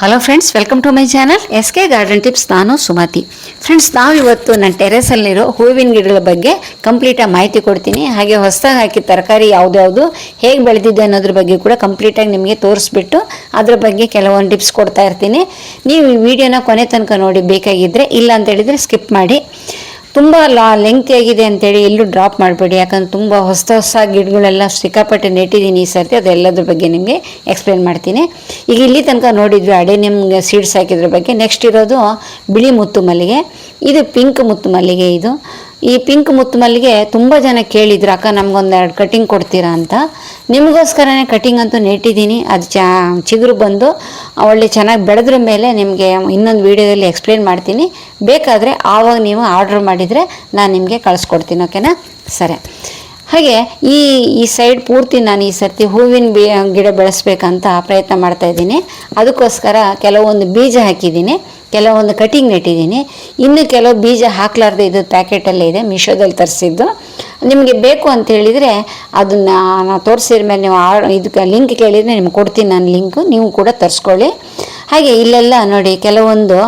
Hello friends, welcome to my channel S K garden tips. ನಾನು Sumathi. Friends, ನಾವಿವತ್ತು ನನ್ನ ಟೆರೆಸಲ್ಲಿರೋ ಹೂವಿನ ಗಿಡಗಳ ಬಗ್ಗೆ ಕಂಪ್ಲೀಟಾಗಿ ಮಾಹಿತಿ ಕೊಡ್ತೀನಿ. ಹಾಗೆ ಹೊಸದಾಗಿ ಹಾಕಿ ತರಕಾರಿ ಯಾವುದ್ಯಾವುದು ಹೇಗೆ ಬೆಳೆದಿದೆ ಅನ್ನೋದ್ರ ಬಗ್ಗೆ ಕೂಡ ಕಂಪ್ಲೀಟಾಗಿ ನಿಮಗೆ ತೋರಿಸ್ಬಿಟ್ಟು ಅದ್ರ ಬಗ್ಗೆ ಕೆಲವೊಂದು ಟಿಪ್ಸ್ ಕೊಡ್ತಾ ಇರ್ತೀನಿ. ನೀವು ಈ ವಿಡಿಯೋನ ಕೊನೆ ತನಕ ನೋಡಿ, ಬೇಕಾಗಿದ್ದರೆ. ಇಲ್ಲ ಅಂತ ಹೇಳಿದರೆ ಸ್ಕಿಪ್ ಮಾಡಿ. ತುಂಬ ಲೆಂತ್ ಆಗಿದೆ ಅಂತೇಳಿ ಎಲ್ಲೂ ಡ್ರಾಪ್ ಮಾಡಬೇಡಿ, ಯಾಕಂದ್ರೆ ತುಂಬ ಹೊಸ ಗಿಡಗಳೆಲ್ಲ ಸಿಕ್ಕಾಪಟ್ಟೆ ನೆಟ್ಟಿದ್ದೀನಿ ಈ ಸರ್ತಿ. ಅದೆಲ್ಲದ್ರ ಬಗ್ಗೆ ನಿಮಗೆ ಎಕ್ಸ್ಪ್ಲೇನ್ ಮಾಡ್ತೀನಿ. ಈಗ ಇಲ್ಲಿ ತನಕ ನೋಡಿದ್ವಿ ಅಡೆನಿಯಮ್ಗೆ ಸೀಡ್ಸ್ ಹಾಕಿದ್ರ ಬಗ್ಗೆ. ನೆಕ್ಸ್ಟ್ ಇರೋದು ಬಿಳಿ ಮುತ್ತು ಮಲ್ಲಿಗೆ, ಇದು ಪಿಂಕ್ ಮುತ್ತು ಮಲ್ಲಿಗೆ. ಈ ಪಿಂಕ್ ಮುತ್ತು ಮಲ್ಲಿಗೆ ತುಂಬ ಜನ ಕೇಳಿದ್ರು, ಅಕ್ಕ ನಮಗೊಂದೆರಡು ಕಟಿಂಗ್ ಕೊಡ್ತೀರಾ ಅಂತ. ನಿಮಗೋಸ್ಕರನೇ ಕಟಿಂಗ್ ಅಂತೂ ನೆಟ್ಟಿದ್ದೀನಿ. ಅದು ಚಿಗುರು ಬಂದು ಒಳ್ಳೆ ಚೆನ್ನಾಗಿ ಬೆಳೆದ್ರ ಮೇಲೆ ನಿಮಗೆ ಇನ್ನೊಂದು ವೀಡಿಯೋದಲ್ಲಿ ಎಕ್ಸ್ಪ್ಲೇನ್ ಮಾಡ್ತೀನಿ. ಬೇಕಾದರೆ ಆವಾಗ ನೀವು ಆರ್ಡ್ರ್ ಮಾಡಿದರೆ ನಾನು ನಿಮಗೆ ಕಳಿಸ್ಕೊಡ್ತೀನಿ. ಓಕೆನಾ? ಸರಿ. ಹಾಗೆ ಈ ಸೈಡ್ ಪೂರ್ತಿ ನಾನು ಈ ಸರ್ತಿ ಹೂವಿನ ಗಿಡ ಬೆಳೆಸ್ಬೇಕಂತ ಪ್ರಯತ್ನ ಮಾಡ್ತಾಯಿದ್ದೀನಿ. ಅದಕ್ಕೋಸ್ಕರ ಕೆಲವೊಂದು ಬೀಜ ಹಾಕಿದ್ದೀನಿ, ಕೆಲವೊಂದು ಕಟಿಂಗ್ ನೆಟ್ಟಿದ್ದೀನಿ. ಇನ್ನು ಕೆಲವು ಬೀಜ ಹಾಕ್ಲಾರ್ದೆ ಇದು ಪ್ಯಾಕೆಟಲ್ಲೇ ಇದೆ, ಮೀಶೋದಲ್ಲಿ ತರಿಸಿದ್ದು. ನಿಮಗೆ ಬೇಕು ಅಂತ ಹೇಳಿದರೆ ಅದನ್ನು ನಾನು ತೋರಿಸಿದ ಮೇಲೆ ನೀವು ಇದಕ್ಕೆ ಲಿಂಕ್ ಕೇಳಿದರೆ ನಿಮ್ಗೆ ಕೊಡ್ತೀನಿ ನಾನು ಲಿಂಕು, ನೀವು ಕೂಡ ತರಿಸ್ಕೊಳ್ಳಿ. ಹಾಗೆ ಇಲ್ಲೆಲ್ಲ ನೋಡಿ ಕೆಲವೊಂದು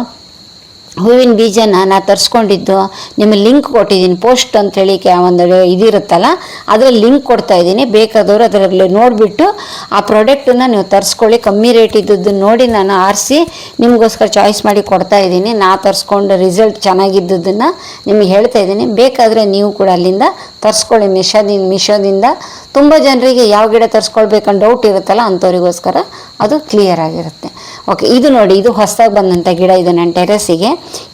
ಹೂವಿನ ಬೀಜನ ನಾನು ತರಿಸ್ಕೊಂಡಿದ್ದು ನಿಮಗೆ ಲಿಂಕ್ ಕೊಟ್ಟಿದ್ದೀನಿ. ಪೋಸ್ಟ್ ಅಂಥೇಳಿ ಒಂದು ಇದಿರುತ್ತಲ್ಲ, ಅದರಲ್ಲಿ ಲಿಂಕ್ ಕೊಡ್ತಾಯಿದ್ದೀನಿ. ಬೇಕಾದವರು ಅದರಲ್ಲಿ ನೋಡಿಬಿಟ್ಟು ಆ ಪ್ರಾಡಕ್ಟನ್ನು ನೀವು ತರಿಸ್ಕೊಳ್ಳಿ. ಕಮ್ಮಿ ರೇಟ್ ಇದ್ದದ್ದನ್ನು ನೋಡಿ ನಾನು ಆರಿಸಿ ನಿಮಗೋಸ್ಕರ ಚಾಯ್ಸ್ ಮಾಡಿ ಕೊಡ್ತಾಯಿದ್ದೀನಿ. ನಾ ತರಿಸ್ಕೊಂಡು ರಿಸಲ್ಟ್ ಚೆನ್ನಾಗಿದ್ದದನ್ನು ನಿಮಗೆ ಹೇಳ್ತಾಯಿದ್ದೀನಿ. ಬೇಕಾದರೆ ನೀವು ಕೂಡ ಅಲ್ಲಿಂದ ತರಿಸ್ಕೊಳ್ಳಿ. ಮೀಶೋದಿಂದ ತುಂಬ ಜನರಿಗೆ ಯಾವ ಗಿಡ ತರಿಸ್ಕೊಳ್ಬೇಕಂತ ಡೌಟ್ ಇರುತ್ತಲ್ಲ, ಅಂಥವ್ರಿಗೋಸ್ಕರ ಅದು ಕ್ಲಿಯರ್ ಆಗಿರುತ್ತೆ. ಓಕೆ, ಇದು ನೋಡಿ, ಇದು ಹೊಸದಾಗಿ ಬಂದಂಥ ಗಿಡ. ಇದು ನನ್ನ ಟೆರೆಸಿಗೆ.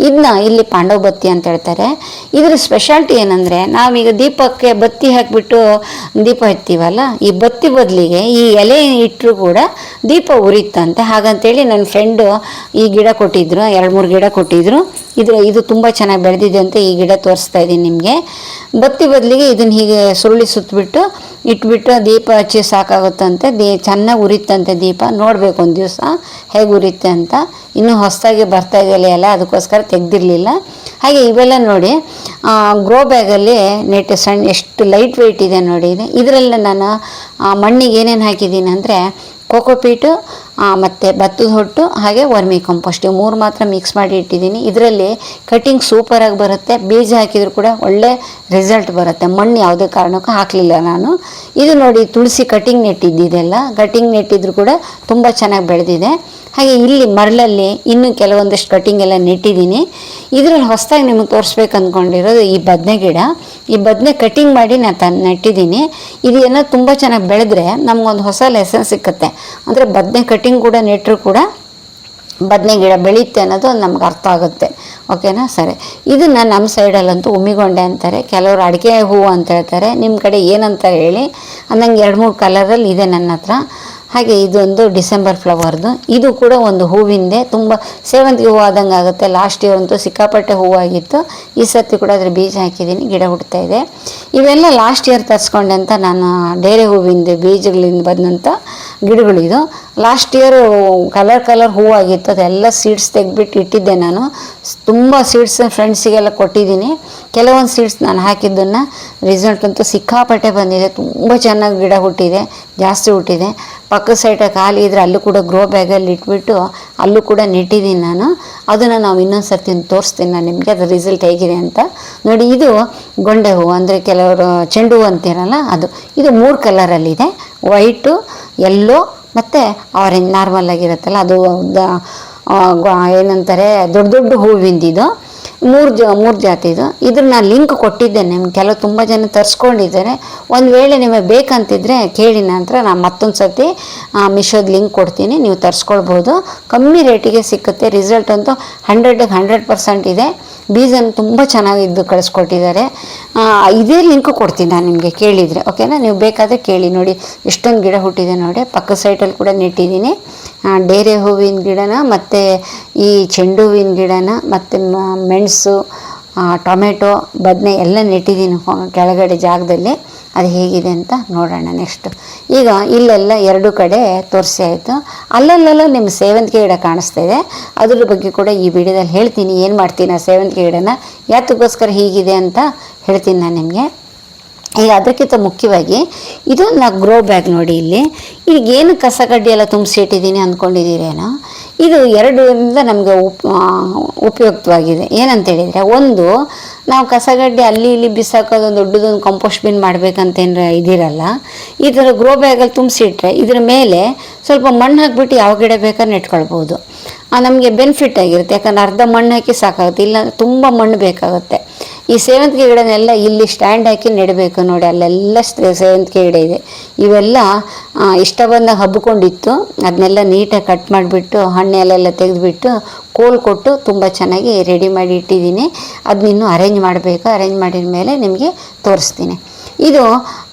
ಇದನ್ನ ಇಲ್ಲಿ ಪಾಂಡವ ಬತ್ತಿ ಅಂತ ಹೇಳ್ತಾರೆ. ಇದ್ರ ಸ್ಪೆಷಾಲಿಟಿ ಏನಂದರೆ, ನಾವೀಗ ದೀಪಕ್ಕೆ ಬತ್ತಿ ಹಾಕಿಬಿಟ್ಟು ದೀಪ ಹಚ್ತೀವಲ್ಲ, ಈ ಬತ್ತಿ ಬದಲಿಗೆ ಈ ಎಲೆ ಇಟ್ಟರು ಕೂಡ ದೀಪ ಉರಿತಂತೆ. ಹಾಗಂತೇಳಿ ನನ್ನ ಫ್ರೆಂಡು ಈ ಗಿಡ ಕೊಟ್ಟಿದ್ರು, 2-3 ಗಿಡ ಕೊಟ್ಟಿದ್ರು. ಇದು ತುಂಬ ಚೆನ್ನಾಗಿ ಬೆಳೆದಿದೆ ಅಂತ ಈ ಗಿಡ ತೋರಿಸ್ತಾ ಇದ್ದೀನಿ ನಿಮಗೆ. ಬತ್ತಿ ಬದಲಿಗೆ ಇದನ್ನು ಹೀಗೆ ಸುರುಳಿ ಸುತ್ತಬಿಟ್ಟು ಇಟ್ಬಿಟ್ಟು ದೀಪ ಹಚ್ಚಿ ಸಾಕಾಗುತ್ತಂತೆ. ಚೆನ್ನಾಗಿ ಉರಿತಂತೆ ದೀಪ. ನೋಡಬೇಕು ಒಂದು ದಿವಸ ಹೇಗೆ ಉರಿತೆ ಅಂತ. ಇನ್ನೂ ಹೊಸದಾಗಿ ಬರ್ತಾ ಇದೆಯಲ್ಲ ಎಲ್ಲ, ಅದಕ್ಕೋಸ್ಕರ ತೆಗೆದಿರಲಿಲ್ಲ. ಹಾಗೆ ಇವೆಲ್ಲ ನೋಡಿ ಗ್ರೋ ಬ್ಯಾಗಲ್ಲಿ ಸಣ್ಣ ಎಷ್ಟು ಲೈಟ್ ವೆಯ್ಟ್ ಇದೆ ನೋಡಿ. ಇದರಲ್ಲಿ ನಾನು ಮಣ್ಣಿಗೆ ಏನೇನು ಹಾಕಿದ್ದೀನಿ ಅಂದರೆ ಕೋಕೋಪೀಟು ಮತ್ತು ಭತ್ತದ ಹೊಟ್ಟು ಹಾಗೆ ವರ್ಮಿ ಕಂಪೋಸ್ಟ್, 3 ಮಾತ್ರ ಮಿಕ್ಸ್ ಮಾಡಿ ಇಟ್ಟಿದ್ದೀನಿ. ಇದರಲ್ಲಿ ಕಟಿಂಗ್ ಸೂಪರಾಗಿ ಬರುತ್ತೆ. ಬೀಜ ಹಾಕಿದರೂ ಕೂಡ ಒಳ್ಳೆ ರಿಸಲ್ಟ್ ಬರುತ್ತೆ. ಮಣ್ಣು ಯಾವುದೇ ಕಾರಣಕ್ಕೂ ಹಾಕಲಿಲ್ಲ ನಾನು. ಇದು ನೋಡಿ ತುಳಸಿ ಕಟಿಂಗ್ ನೆಟ್ಟಿದ್ದೆಲ್ಲ, ಕಟಿಂಗ್ ನೆಟ್ಟಿದ್ರು ಕೂಡ ತುಂಬ ಚೆನ್ನಾಗಿ ಬೆಳೆದಿದೆ. ಹಾಗೆ ಇಲ್ಲಿ ಮರಳಲ್ಲಿ ಇನ್ನೂ ಕೆಲವೊಂದಷ್ಟು ಕಟಿಂಗ್ ಎಲ್ಲ ನೆಟ್ಟಿದ್ದೀನಿ. ಇದರಲ್ಲಿ ಹೊಸದಾಗಿ ನಿಮಗೆ ತೋರಿಸ್ಬೇಕು ಅಂದ್ಕೊಂಡಿರೋದು ಈ ಬದನೆ ಗಿಡ. ಈ ಬದನೆ ಕಟಿಂಗ್ ಮಾಡಿ ನಾನು ನೆಟ್ಟಿದ್ದೀನಿ. ಇದು ಏನೋ ತುಂಬ ಚೆನ್ನಾಗಿ ಬೆಳೆದ್ರೆ ನಮಗೊಂದು ಹೊಸ ಲೆಸನ್ ಸಿಕ್ಕುತ್ತೆ. ಅಂದರೆ ಬದನೆ ಕಟಿಂಗ್ ಕೂಡ ನೆಟ್ಟರು ಕೂಡ ಬದನೆ ಗಿಡ ಬೆಳೆಯುತ್ತೆ ಅನ್ನೋದು ನಮ್ಗೆ ಅರ್ಥ ಆಗುತ್ತೆ. ಓಕೆನಾ? ಸರಿ. ಇದನ್ನು ನಮ್ಮ ಸೈಡಲ್ಲಂತೂ ಉಮ್ಮಿಗೊಂಡೆ ಅಂತಾರೆ, ಕೆಲವರು ಅಡಿಕೆ ಹೂವು ಅಂತ ಹೇಳ್ತಾರೆ. ನಿಮ್ಮ ಕಡೆ ಏನಂತಾರೆ ಹೇಳಿ. ಅಂದಂಗೆ 2-3 ಕಲರಲ್ಲಿ ಇದೆ ನನ್ನ ಹತ್ರ. ಹಾಗೆ ಇದೊಂದು ಡಿಸೆಂಬರ್ ಫ್ಲವರ್ದು. ಇದು ಕೂಡ ಒಂದು ಹೂವಿಂದೆ, ತುಂಬ ಸೇವಂತಿಗೆ ಹೂವು ಆದಂಗೆ ಆಗುತ್ತೆ. ಲಾಸ್ಟ್ ಇಯರ್ ಅಂತೂ ಸಿಕ್ಕಾಪಟ್ಟೆ ಹೂವಾಗಿತ್ತು. ಈ ಸರ್ತಿ ಕೂಡ ಅದ್ರ ಬೀಜ ಹಾಕಿದ್ದೀನಿ, ಗಿಡ ಹುಡ್ತಾ ಇದೆ. ಇವೆಲ್ಲ ಲಾಸ್ಟ್ ಇಯರ್ ತರಿಸ್ಕೊಂಡೆ ಅಂತ ನಾನು ಡೇರೆ ಹೂವಿಂದ ಬೀಜಗಳಿಂದ ಬಂದಂಥ ಗಿಡಗಳಿದು. ಲಾಸ್ಟ್ ಇಯರು ಕಲರ್ ಹೂವಾಗಿತ್ತು. ಅದೆಲ್ಲ ಸೀಡ್ಸ್ ತೆಗೆದ್ಬಿಟ್ಟು ಇಟ್ಟಿದ್ದೆ ನಾನು. ತುಂಬ ಸೀಡ್ಸ್ ಫ್ರೆಂಡ್ಸಿಗೆಲ್ಲ ಕೊಟ್ಟಿದ್ದೀನಿ. ಕೆಲವೊಂದು ಸೀಡ್ಸ್ ನಾನು ಹಾಕಿದ್ದನ್ನು ರಿಸಲ್ಟ್ ಅಂತೂ ಸಿಕ್ಕಾಪಟ್ಟೆ ಬಂದಿದೆ. ತುಂಬ ಚೆನ್ನಾಗಿ ಗಿಡ ಹುಟ್ಟಿದೆ, ಜಾಸ್ತಿ ಹುಟ್ಟಿದೆ. ಪಕ್ಕದ ಸೈಡಾಗಿ ಖಾಲಿ ಇದ್ದರೆ ಅಲ್ಲೂ ಕೂಡ ಗ್ರೋ ಬ್ಯಾಗಲ್ಲಿ ಇಟ್ಬಿಟ್ಟು ಅಲ್ಲೂ ಕೂಡ ನೆಟ್ಟಿದ್ದೀನಿ ನಾನು. ಅದನ್ನು ನಾವು ಇನ್ನೊಂದು ಸರ್ತಿ ತೋರಿಸ್ತೀನಿ ನಾನು ನಿಮಗೆ, ಅದು ರಿಸಲ್ಟ್ ಹೇಗಿದೆ ಅಂತ ನೋಡಿ. ಇದು ಗೊಂಡೆ ಹೂವು, ಅಂದರೆ ಕೆಲವರು ಚೆಂಡು ಹೂವು ಅಂತೀರಲ್ಲ ಅದು. ಇದು 3 ಕಲರಲ್ಲಿದೆ, ವೈಟು, ಯೆಲ್ಲೋ ಮತ್ತು ಆರೆಂಜ್. ನಾರ್ಮಲ್ ಆಗಿರುತ್ತಲ್ಲ ಅದು ಏನಂತಾರೆ ದೊಡ್ಡ ಹೂವಿಂದಿದು. 3 ಜಾತಿದು. ಇದ್ರ ನಾನು ಲಿಂಕ್ ಕೊಟ್ಟಿದ್ದೇನೆ ನಿಮ್ಗೆ. ಕೆಲವು ತುಂಬ ಜನ ತರಿಸ್ಕೊಂಡಿದ್ದಾರೆ. ಒಂದು ವೇಳೆ ನಿಮಗೆ ಬೇಕಂತಿದ್ರೆ ಕೇಳಿ, ನಂತರ ನಾನು ಮತ್ತೊಂದು ಸರ್ತಿ ಮೀಶೋದ ಲಿಂಕ್ ಕೊಡ್ತೀನಿ, ನೀವು ತರಿಸ್ಕೊಳ್ಬೋದು. ಕಮ್ಮಿ ರೇಟಿಗೆ ಸಿಕ್ಕುತ್ತೆ. ರಿಸಲ್ಟ್ ಅಂತೂ 100% ಇದೆ. ಬೀಜನ ತುಂಬ ಚೆನ್ನಾಗಿದ್ದು ಕಳಿಸ್ಕೊಟ್ಟಿದ್ದಾರೆ. ಇದೇ ಲಿಂಕು ಕೊಡ್ತೀನಿ ನಾನು ನಿಮಗೆ ಕೇಳಿದರೆ. ಓಕೆನಾ? ನೀವು ಬೇಕಾದರೆ ಕೇಳಿ ನೋಡಿ. ಎಷ್ಟೊಂದು ಗಿಡ ಹುಟ್ಟಿದೆ ನೋಡಿ. ಪಕ್ಕದ ಸೈಡಲ್ಲಿ ಕೂಡ ನೆಟ್ಟಿದ್ದೀನಿ ಡೇರೆ ಹೂವಿನ ಗಿಡನ, ಮತ್ತು ಈ ಚೆಂಡು ಹೂವಿನ ಗಿಡನ, ಮತ್ತು ಮೆಣಸು, ಟೊಮೆಟೊ, ಬದನೆ ಎಲ್ಲ ನೆಟ್ಟಿದ್ದೀನಿ ಕೆಳಗಡೆ ಜಾಗದಲ್ಲಿ. ಅದು ಹೇಗಿದೆ ಅಂತ ನೋಡೋಣ ನೆಕ್ಸ್ಟು. ಈಗ ಇಲ್ಲೆಲ್ಲ 2 ಕಡೆ ತೋರಿಸಿ ಆಯಿತು. ಅಲ್ಲಲ್ಲೆಲ್ಲ ನಿಮ್ಮ ಸೇವಂತಿಗೆ ಗಿಡ ಕಾಣಿಸ್ತಾ ಇದೆ. ಅದ್ರ ಬಗ್ಗೆ ಕೂಡ ಈ ವಿಡಿಯೋದಲ್ಲಿ ಹೇಳ್ತೀನಿ. ಏನು ಮಾಡ್ತೀನಿ ಆ ಸೇವಂತಿಗೆ ಗಿಡನ ಯಾತಕ್ಕೋಸ್ಕರ ಹೀಗಿದೆ ಅಂತ ಹೇಳ್ತೀನಿ ನಾನು ನಿಮಗೆ. ಈಗ ಅದಕ್ಕಿಂತ ಮುಖ್ಯವಾಗಿ ಇದು ನಾ ಗ್ರೋ ಬ್ಯಾಗ್ ನೋಡಿ, ಇಲ್ಲಿ ಏನು ಕಸ ಕಡ್ಡಿ ಎಲ್ಲ ತುಂಬಿಸಿಟ್ಟಿದ್ದೀನಿ ಅಂದ್ಕೊಂಡಿದ್ದೀರೇನೋ, ಇದು ಎರಡರಿಂದ ನಮಗೆ ಉಪಯುಕ್ತವಾಗಿದೆ. ಏನಂತೇಳಿದರೆ, ಒಂದು ನಾವು ಕಸಗಡ್ಡೆ ಅಲ್ಲಿ ಇಲ್ಲಿ ಬಿಸಾಕೋದೊಂದು ದೊಡ್ಡದೊಂದು ಕಂಪೋಸ್ಟ್ ಬಿನ್ ಮಾಡಬೇಕಂತೇನು ಇದಿರಲ್ಲ. ಈ ಥರ ಗ್ರೋ ಬ್ಯಾಗಲ್ಲಿ ತುಂಬಿಸಿಟ್ರೆ ಇದ್ರ ಮೇಲೆ ಸ್ವಲ್ಪ ಮಣ್ಣು ಹಾಕಿಬಿಟ್ಟು ಯಾವ ಗಿಡ ಬೇಕಾದ್ರೆ ನೆಟ್ಕೊಳ್ಬೋದು. ನಮಗೆ ಬೆನಿಫಿಟ್ ಆಗಿರುತ್ತೆ, ಯಾಕಂದ್ರೆ ಅರ್ಧ ಮಣ್ಣು ಹಾಕಿ ಸಾಕಾಗುತ್ತೆ, ಇಲ್ಲ ತುಂಬ ಮಣ್ಣು ಬೇಕಾಗುತ್ತೆ. ಈ ಸೇವಂತಿಗೆ ಗಿಡನೆಲ್ಲ ಇಲ್ಲಿ ಸ್ಟ್ಯಾಂಡ್ ಹಾಕಿ ನೆಡಬೇಕು ನೋಡಿ, ಅಲ್ಲೆಲ್ಲ ಸೇವಂತಿಗೆ ಗಿಡ ಇದೆ. ಇವೆಲ್ಲ ಇಷ್ಟ ಬಂದಾಗ ಹಬ್ಕೊಂಡಿತ್ತು, ಅದನ್ನೆಲ್ಲ ನೀಟಾಗಿ ಕಟ್ ಮಾಡಿಬಿಟ್ಟು ಹಣ್ಣೆಲ್ಲ ತೆಗೆದುಬಿಟ್ಟು ಕೋಲ್ ಕೊಟ್ಟು ತುಂಬ ಚೆನ್ನಾಗಿ ರೆಡಿ ಮಾಡಿ ಇಟ್ಟಿದ್ದೀನಿ. ಅದನ್ನಿನ್ನೂ ಅರೇಂಜ್ ಮಾಡಬೇಕು. ಅರೇಂಜ್ ಮಾಡಿದ ಮೇಲೆ ನಿಮಗೆ ತೋರಿಸ್ತೀನಿ. ಇದು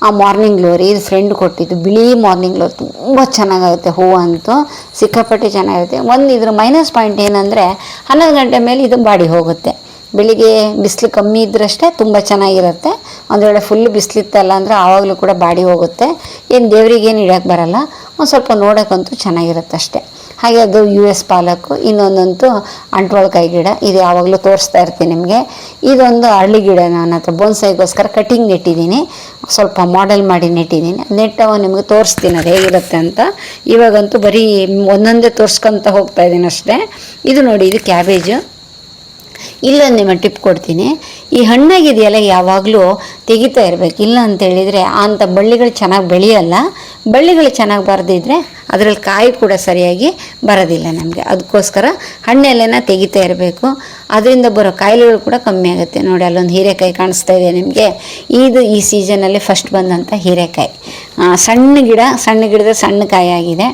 ಆ ಮಾರ್ನಿಂಗ್ ಗ್ಲೋರಿ, ಇದು ಫ್ರೆಂಡ್ ಕೊಟ್ಟಿದ್ದು ಬಿಳಿ ಮಾರ್ನಿಂಗ್ ಗ್ಲೋರಿ, ತುಂಬ ಚೆನ್ನಾಗಾಗುತ್ತೆ. ಹೂವು ಅಂತೂ ಸಿಕ್ಕಾಪಟ್ಟೆ ಚೆನ್ನಾಗಿರುತ್ತೆ. ಒಂದು ಇದ್ರ ಮೈನಸ್ ಪಾಯಿಂಟ್ ಏನಂದರೆ 11 ಗಂಟೆ ಮೇಲೆ ಇದು ಬಾಡಿ ಹೋಗುತ್ತೆ. ಬೆಳಿಗ್ಗೆ ಬಿಸಿಲು ಕಮ್ಮಿ ಇದ್ರಷ್ಟೇ ತುಂಬ ಚೆನ್ನಾಗಿರುತ್ತೆ. ಒಂದು ವೇಳೆ ಫುಲ್ ಬಿಸಿಲಿತ್ತಲ್ಲ ಅಂದರೆ ಆವಾಗಲೂ ಕೂಡ ಬಾಡಿ ಹೋಗುತ್ತೆ. ಏನು ದೇವರಿಗೇನು ಇಡೋಕ್ಕೆ ಬರಲ್ಲ, ಒಂದು ಸ್ವಲ್ಪ ನೋಡೋಕ್ಕಂತೂ ಚೆನ್ನಾಗಿರುತ್ತೆ ಅಷ್ಟೇ. ಹಾಗೆ ಅದು US ಪಾಲಕ್ಕು, ಇನ್ನೊಂದಂತೂ ಅಂಟ್ವಳ್ಕಾಯಿ ಗಿಡ, ಇದು ಯಾವಾಗಲೂ ತೋರಿಸ್ತಾ ಇರ್ತೀನಿ ನಿಮಗೆ. ಇದೊಂದು ಅರಳಿ ಗಿಡ ನನ್ನ ಹತ್ರ ಬೋನ್ಸೈಗೋಸ್ಕರ ಕಟಿಂಗ್ ನೆಟ್ಟಿದ್ದೀನಿ, ಸ್ವಲ್ಪ ಮಾಡೆಲ್ ಮಾಡಿ ನೆಟ್ಟಿದ್ದೀನಿ. ನೆಟ್ಟವ ನಿಮಗೆ ತೋರಿಸ್ತೀನಿ ಅದು ಹೇಗಿರುತ್ತೆ ಅಂತ. ಇವಾಗಂತೂ ಬರೀ ಒಂದೊಂದೇ ತೋರಿಸ್ಕೊತ ಹೋಗ್ತಾ ಇದ್ದೀನಿ ಅಷ್ಟೇ. ಇದು ನೋಡಿ, ಇದು ಕ್ಯಾಬೇಜು. ಇಲ್ಲೊಂದು ನಿಮ್ಮ ಟಿಪ್ ಕೊಡ್ತೀನಿ, ಈ ಹಣ್ಣಾಗಿದೆಯಲ್ಲ ಯಾವಾಗಲೂ ತೆಗಿತಾ ಇರಬೇಕು. ಇಲ್ಲ ಅಂತೇಳಿದರೆ ಅಂಥ ಬಳ್ಳಿಗಳು ಚೆನ್ನಾಗಿ ಬೆಳೆಯಲ್ಲ. ಬಳ್ಳಿಗಳು ಚೆನ್ನಾಗಿ ಬರದಿದ್ದರೆ ಅದರಲ್ಲಿ ಕಾಯಿ ಕೂಡ ಸರಿಯಾಗಿ ಬರೋದಿಲ್ಲ ನಮಗೆ. ಅದಕ್ಕೋಸ್ಕರ ಹಣ್ಣೆಲ್ಲನ ತೆಗಿತಾ ಇರಬೇಕು, ಅದರಿಂದ ಬರೋ ಕಾಯಿಲೆಗಳು ಕೂಡ ಕಮ್ಮಿ ಆಗುತ್ತೆ. ನೋಡಿ, ಅಲ್ಲೊಂದು ಹೀರೆಕಾಯಿ ಕಾಣಿಸ್ತಾ ಇದೆ ನಿಮಗೆ. ಇದು ಈ ಸೀಸನಲ್ಲಿ ಫಸ್ಟ್ ಬಂದಂಥ ಹೀರೆಕಾಯಿ. ಸಣ್ಣ ಗಿಡದ ಸಣ್ಣ ಕಾಯಿ ಆಗಿದೆ.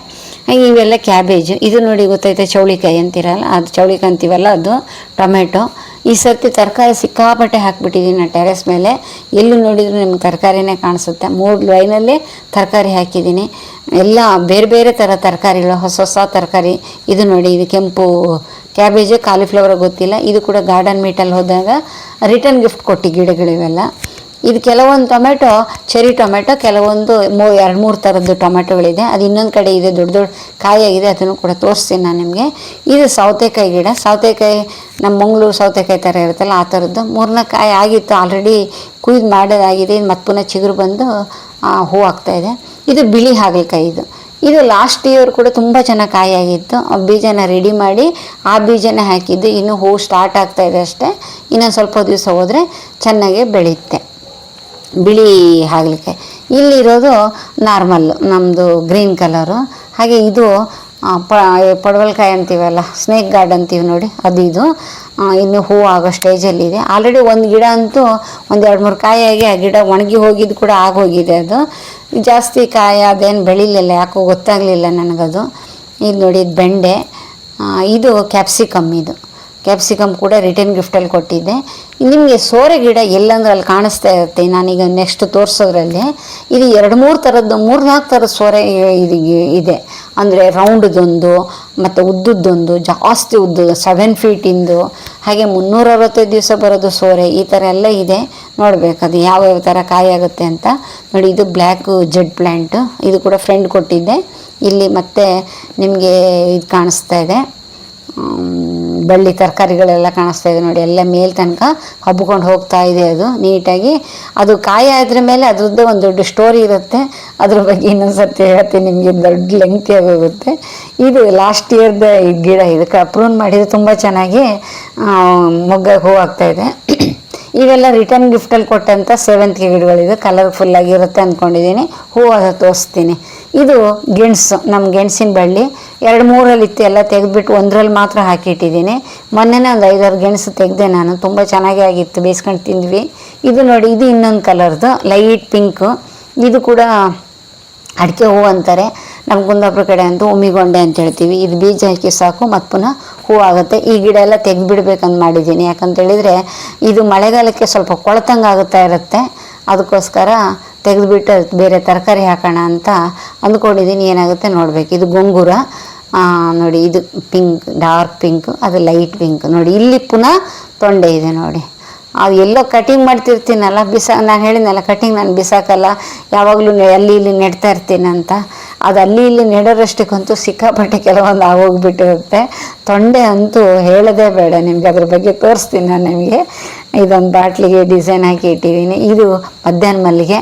ಇವೆಲ್ಲ ಕ್ಯಾಬೇಜು. ಇದು ನೋಡಿ ಗೊತ್ತೈತೆ, ಚೌಳಿಕಾಯಿ ಅಂತಿರಲ್ಲ, ಅದು ಚೌಳಿಕಾಯಿ ಅಂತೀವಲ್ಲ, ಅದು ಟೊಮೆಟೊ. ಈ ಸರ್ತಿ ತರಕಾರಿ ಸಿಕ್ಕಾಪಟ್ಟೆ ಹಾಕಿಬಿಟ್ಟಿದ್ದೀನಿ ನಾನು ಟೆರೆಸ್ ಮೇಲೆ. ಎಲ್ಲೂ ನೋಡಿದರೂ ನಿಮ್ಗೆ ತರಕಾರಿನೇ ಕಾಣಿಸುತ್ತೆ. 3 ಲೈನಲ್ಲಿ ತರಕಾರಿ ಹಾಕಿದ್ದೀನಿ. ಎಲ್ಲ ಬೇರೆ ಬೇರೆ ಥರ ತರಕಾರಿಗಳು, ಹೊಸ ತರಕಾರಿ. ಇದು ನೋಡಿ, ಇದು ಕೆಂಪು ಕ್ಯಾಬೇಜು, ಕಾಲಿಫ್ಲವರ್ ಗೊತ್ತಿಲ್ಲ. ಇದು ಕೂಡ ಗಾರ್ಡನ್ ಮೀಟಲ್ಲಿ ಹೋದಾಗ ರಿಟರ್ನ್ ಗಿಫ್ಟ್ ಕೊಟ್ಟು ಗಿಡಗಳಿವೆಲ್ಲ. ಇದು ಕೆಲವೊಂದು ಟೊಮೆಟೊ ಚೆರಿ ಟೊಮೆಟೊ, ಕೆಲವೊಂದು 2-3 ಥರದ್ದು ಟೊಮೆಟೊಗಳಿದೆ. ಅದು ಇನ್ನೊಂದು ಕಡೆ ಇದೆ, ದೊಡ್ಡ ದೊಡ್ಡ ಕಾಯಾಗಿದೆ, ಅದನ್ನು ಕೂಡ ತೋರಿಸ್ತೀನಿ ನಾನು ನಿಮಗೆ. ಇದು ಸೌತೆಕಾಯಿ ಗಿಡ. ಸೌತೆಕಾಯಿ ನಮ್ಮ ಮಂಗಳೂರು ಸೌತೆಕಾಯಿ ಥರ ಇರುತ್ತಲ್ಲ, ಆ ಥರದ್ದು 3-4 ಕಾಯಿ ಆಗಿತ್ತು, ಆಲ್ರೆಡಿ ಕುಯ್ದು ಮಾಡೋದಾಗಿದೆ. ಮತ್ತು ಪುನಃ ಚಿಗುರು ಬಂದು ಹೂ ಆಗ್ತಾಯಿದೆ. ಇದು ಬಿಳಿ ಹಾಗಲಕಾಯಿ. ಇದು ಲಾಸ್ಟ್ ಇಯರ್ ಕೂಡ ತುಂಬ ಚೆನ್ನಾಗಿ ಕಾಯಾಗಿತ್ತು. ಬೀಜನ ರೆಡಿ ಮಾಡಿ ಆ ಬೀಜನ ಹಾಕಿದ್ದು. ಇನ್ನೂ ಹೂ ಸ್ಟಾರ್ಟ್ ಆಗ್ತಾಯಿದೆ ಅಷ್ಟೇ. ಇನ್ನೊಂದು ಸ್ವಲ್ಪ ದಿವಸ ಹೋದರೆ ಚೆನ್ನಾಗೇ ಬೆಳೆಯುತ್ತೆ ಬಿಳಿ ಹಾಗಲಕಾಯಿ. ಇಲ್ಲಿರೋದು ನಾರ್ಮಲ್ಲು, ನಮ್ಮದು ಗ್ರೀನ್ ಕಲರು. ಹಾಗೆ ಇದು ಪಡವಲಕಾಯಿ ಅಂತೀವಲ್ಲ, ಸ್ನೇಕ್ ಗಾರ್ಡ್ ಅಂತೀವಿ ನೋಡಿ, ಅದು. ಇದು ಇನ್ನು ಹೂ ಆಗೋ ಸ್ಟೇಜಲ್ಲಿದೆ. ಆಲ್ರೆಡಿ ಒಂದು ಗಿಡ ಅಂತೂ ಒಂದು 2-3 ಕಾಯಾಗಿ ಆ ಗಿಡ ಒಣಗಿ ಹೋಗಿದ್ದು ಕೂಡ ಆಗೋಗಿದೆ. ಅದು ಜಾಸ್ತಿ ಕಾಯಿ ಅದೇನು ಬೆಳಿಲಿಲ್ಲ, ಯಾಕೋ ಗೊತ್ತಾಗಲಿಲ್ಲ ನನಗದು. ಇದು ನೋಡಿ, ಇದು ಬೆಂಡೆ. ಇದು ಕ್ಯಾಪ್ಸಿಕಮ್. ಇದು ಕ್ಯಾಪ್ಸಿಕಮ್ ಕೂಡ ರಿಟರ್ನ್ ಗಿಫ್ಟಲ್ಲಿ ಕೊಟ್ಟಿದ್ದೆ. ನಿಮಗೆ ಸೋರೆ ಗಿಡ ಎಲ್ಲಂದ್ರೆ ಅಲ್ಲಿ ಕಾಣಿಸ್ತಾ ಇರುತ್ತೆ. ನಾನೀಗ ನೆಕ್ಸ್ಟ್ ತೋರಿಸೋದ್ರಲ್ಲಿ ಇದು 2-3 ಥರದ್ದು, 3-4 ಥರದ ಸೋರೆ ಇದೆ. ಅಂದರೆ ರೌಂಡ್ದೊಂದು ಮತ್ತು ಉದ್ದದ್ದೊಂದು, ಜಾಸ್ತಿ ಉದ್ದದ್ದು 7 ಫೀಟಿಂದು, ಹಾಗೆ 365 ದಿವಸ ಬರೋದು ಸೋರೆ, ಈ ಥರ ಎಲ್ಲ ಇದೆ. ನೋಡಬೇಕು ಅದು ಯಾವ್ಯಾವ ಥರ ಕಾಯಿ ಆಗುತ್ತೆ ಅಂತ. ನೋಡಿ, ಇದು ಬ್ಲ್ಯಾಕ್ ಜೆಡ್ ಪ್ಲ್ಯಾಂಟು. ಇದು ಕೂಡ ಫ್ರೆಂಡ್ ಕೊಟ್ಟಿದ್ದೆ. ಇಲ್ಲಿ ಮತ್ತೆ ನಿಮಗೆ ಇದು ಕಾಣಿಸ್ತಾ ಇದೆ, ಬಳ್ಳಿ ತರಕಾರಿಗಳೆಲ್ಲ ಕಾಣಿಸ್ತಾ ಇದೆ ನೋಡಿ. ಎಲ್ಲ ಮೇಲ್ ತನಕ ಹಬ್ಕೊಂಡು ಹೋಗ್ತಾ ಇದೆ. ಅದು ನೀಟಾಗಿ ಅದು ಕಾಯಿ ಆದ್ರ ಮೇಲೆ ಅದ್ರದ್ದು ಒಂದು ದೊಡ್ಡ ಸ್ಟೋರಿ ಇರುತ್ತೆ. ಅದ್ರ ಬಗ್ಗೆ ಇನ್ನೊಂದು ಸರ್ತಿ ಹೇಳ್ತೀನಿ ನಿಮಗೆ, ದೊಡ್ಡ ಲೆಂಗ್ತಿ ಆಗೋಗುತ್ತೆ. ಇದು ಲಾಸ್ಟ್ ಇಯರ್ದ ಗಿಡ. ಇದಕ್ಕೆ ಪ್ರೂನ್ ಮಾಡಿದ್ದು ತುಂಬ ಚೆನ್ನಾಗಿ ಮೊಗ್ಗ ಹೂ ಆಗ್ತಾಯಿದೆ. ಇವೆಲ್ಲ ರಿಟರ್ನ್ ಗಿಫ್ಟಲ್ಲಿ ಕೊಟ್ಟಂಥ ಸೇವಂತಿಗೆ ಗಿಡಗಳಿದೆ. ಕಲರ್ಫುಲ್ಲಾಗಿರುತ್ತೆ ಅಂದ್ಕೊಂಡಿದ್ದೀನಿ. ಹೂವು ಅದು ತೋರಿಸ್ತೀನಿ. ಇದು ಗೆಣಸು, ನಮ್ಮ ಗೆಣಸಿನ ಬಳ್ಳಿ 2-3 ಇತ್ತು, ಎಲ್ಲ ತೆಗೆದುಬಿಟ್ಟು 1ರಲ್ಲಿ ಮಾತ್ರ ಹಾಕಿಟ್ಟಿದ್ದೀನಿ. ಮೊನ್ನೆನೇ ಒಂದು 5-6 ಗೆಣಸು ತೆಗೆದೆ ನಾನು. ತುಂಬ ಚೆನ್ನಾಗೇ ಆಗಿತ್ತು, ಬೇಯಿಸ್ಕೊಂಡು ತಿಂದ್ವಿ. ಇದು ನೋಡಿ, ಇದು ಇನ್ನೊಂದು ಕಲರ್ದು ಲೈಟ್ ಪಿಂಕು. ಇದು ಕೂಡ ಅಡಿಕೆ ಹೂವು ಅಂತಾರೆ, ನಮ್ಮ ಕುಂದಾಪುರ ಕಡೆ ಅಂತೂ ಉಮ್ಮಿಗೊಂಡೆ ಅಂತ ಹೇಳ್ತೀವಿ. ಇದು ಬೀಜ ಹಾಕಿ ಸಾಕು, ಮತ್ತು ಪುನಃ ಹೂ ಆಗುತ್ತೆ. ಈ ಗಿಡ ಎಲ್ಲ ತೆಗೆದುಬಿಡ್ಬೇಕಂತ ಮಾಡಿದ್ದೀನಿ. ಯಾಕಂತೇಳಿದರೆ ಇದು ಮಳೆಗಾಲಕ್ಕೆ ಸ್ವಲ್ಪ ಕೊಳತಂಗೆ ಆಗುತ್ತಾ ಇರುತ್ತೆ. ಅದಕ್ಕೋಸ್ಕರ ತೆಗೆದುಬಿಟ್ಟು ಬೇರೆ ತರಕಾರಿ ಹಾಕೋಣ ಅಂತ ಅಂದ್ಕೊಂಡಿದ್ದೀನಿ. ಏನಾಗುತ್ತೆ ನೋಡಬೇಕು. ಇದು ಗೊಂಗೂರ ನೋಡಿ, ಇದು ಪಿಂಕ್, ಡಾರ್ಕ್ ಪಿಂಕ್, ಅದು ಲೈಟ್ ಪಿಂಕ್. ನೋಡಿ, ಇಲ್ಲಿ ಪುನಃ ತೊಂಡೆ ಇದೆ ನೋಡಿ. ಅದು ಎಲ್ಲೋ ಕಟಿಂಗ್ ಮಾಡ್ತಿರ್ತೀನಲ್ಲ, ನಾನು ಹೇಳಿದ್ನಲ್ಲ, ಕಟಿಂಗ್ ನಾನು ಬಿಸಾಕಲ್ಲ, ಯಾವಾಗಲೂ ಅಲ್ಲಿ ಇಲ್ಲಿ ನೆಡ್ತಾ ಇರ್ತೀನಿ ಅಂತ. ಅದು ಅಲ್ಲಿ ಇಲ್ಲಿ ನೆಡೋರಷ್ಟಕ್ಕಂತೂ ಸಿಕ್ಕಾಪಟ್ಟೆ ಕೆಲವೊಂದು ಆಗೋಗ್ಬಿಟ್ಟಿರುತ್ತೆ. ತೊಂಡೆ ಅಂತೂ ಹೇಳೋದೇ ಬೇಡ ನಿಮಗೆ, ಅದ್ರ ಬಗ್ಗೆ ತೋರಿಸ್ತೀನಿ ನಾನು ನಿಮಗೆ. ಇದೊಂದು ಬಾಟ್ಲಿಗೆ ಡಿಸೈನ್ ಹಾಕಿ ಇಟ್ಟಿದ್ದೀನಿ. ಇದು ಮಧ್ಯಾಹ್ನ ಮಲ್ಲಿಗೆ.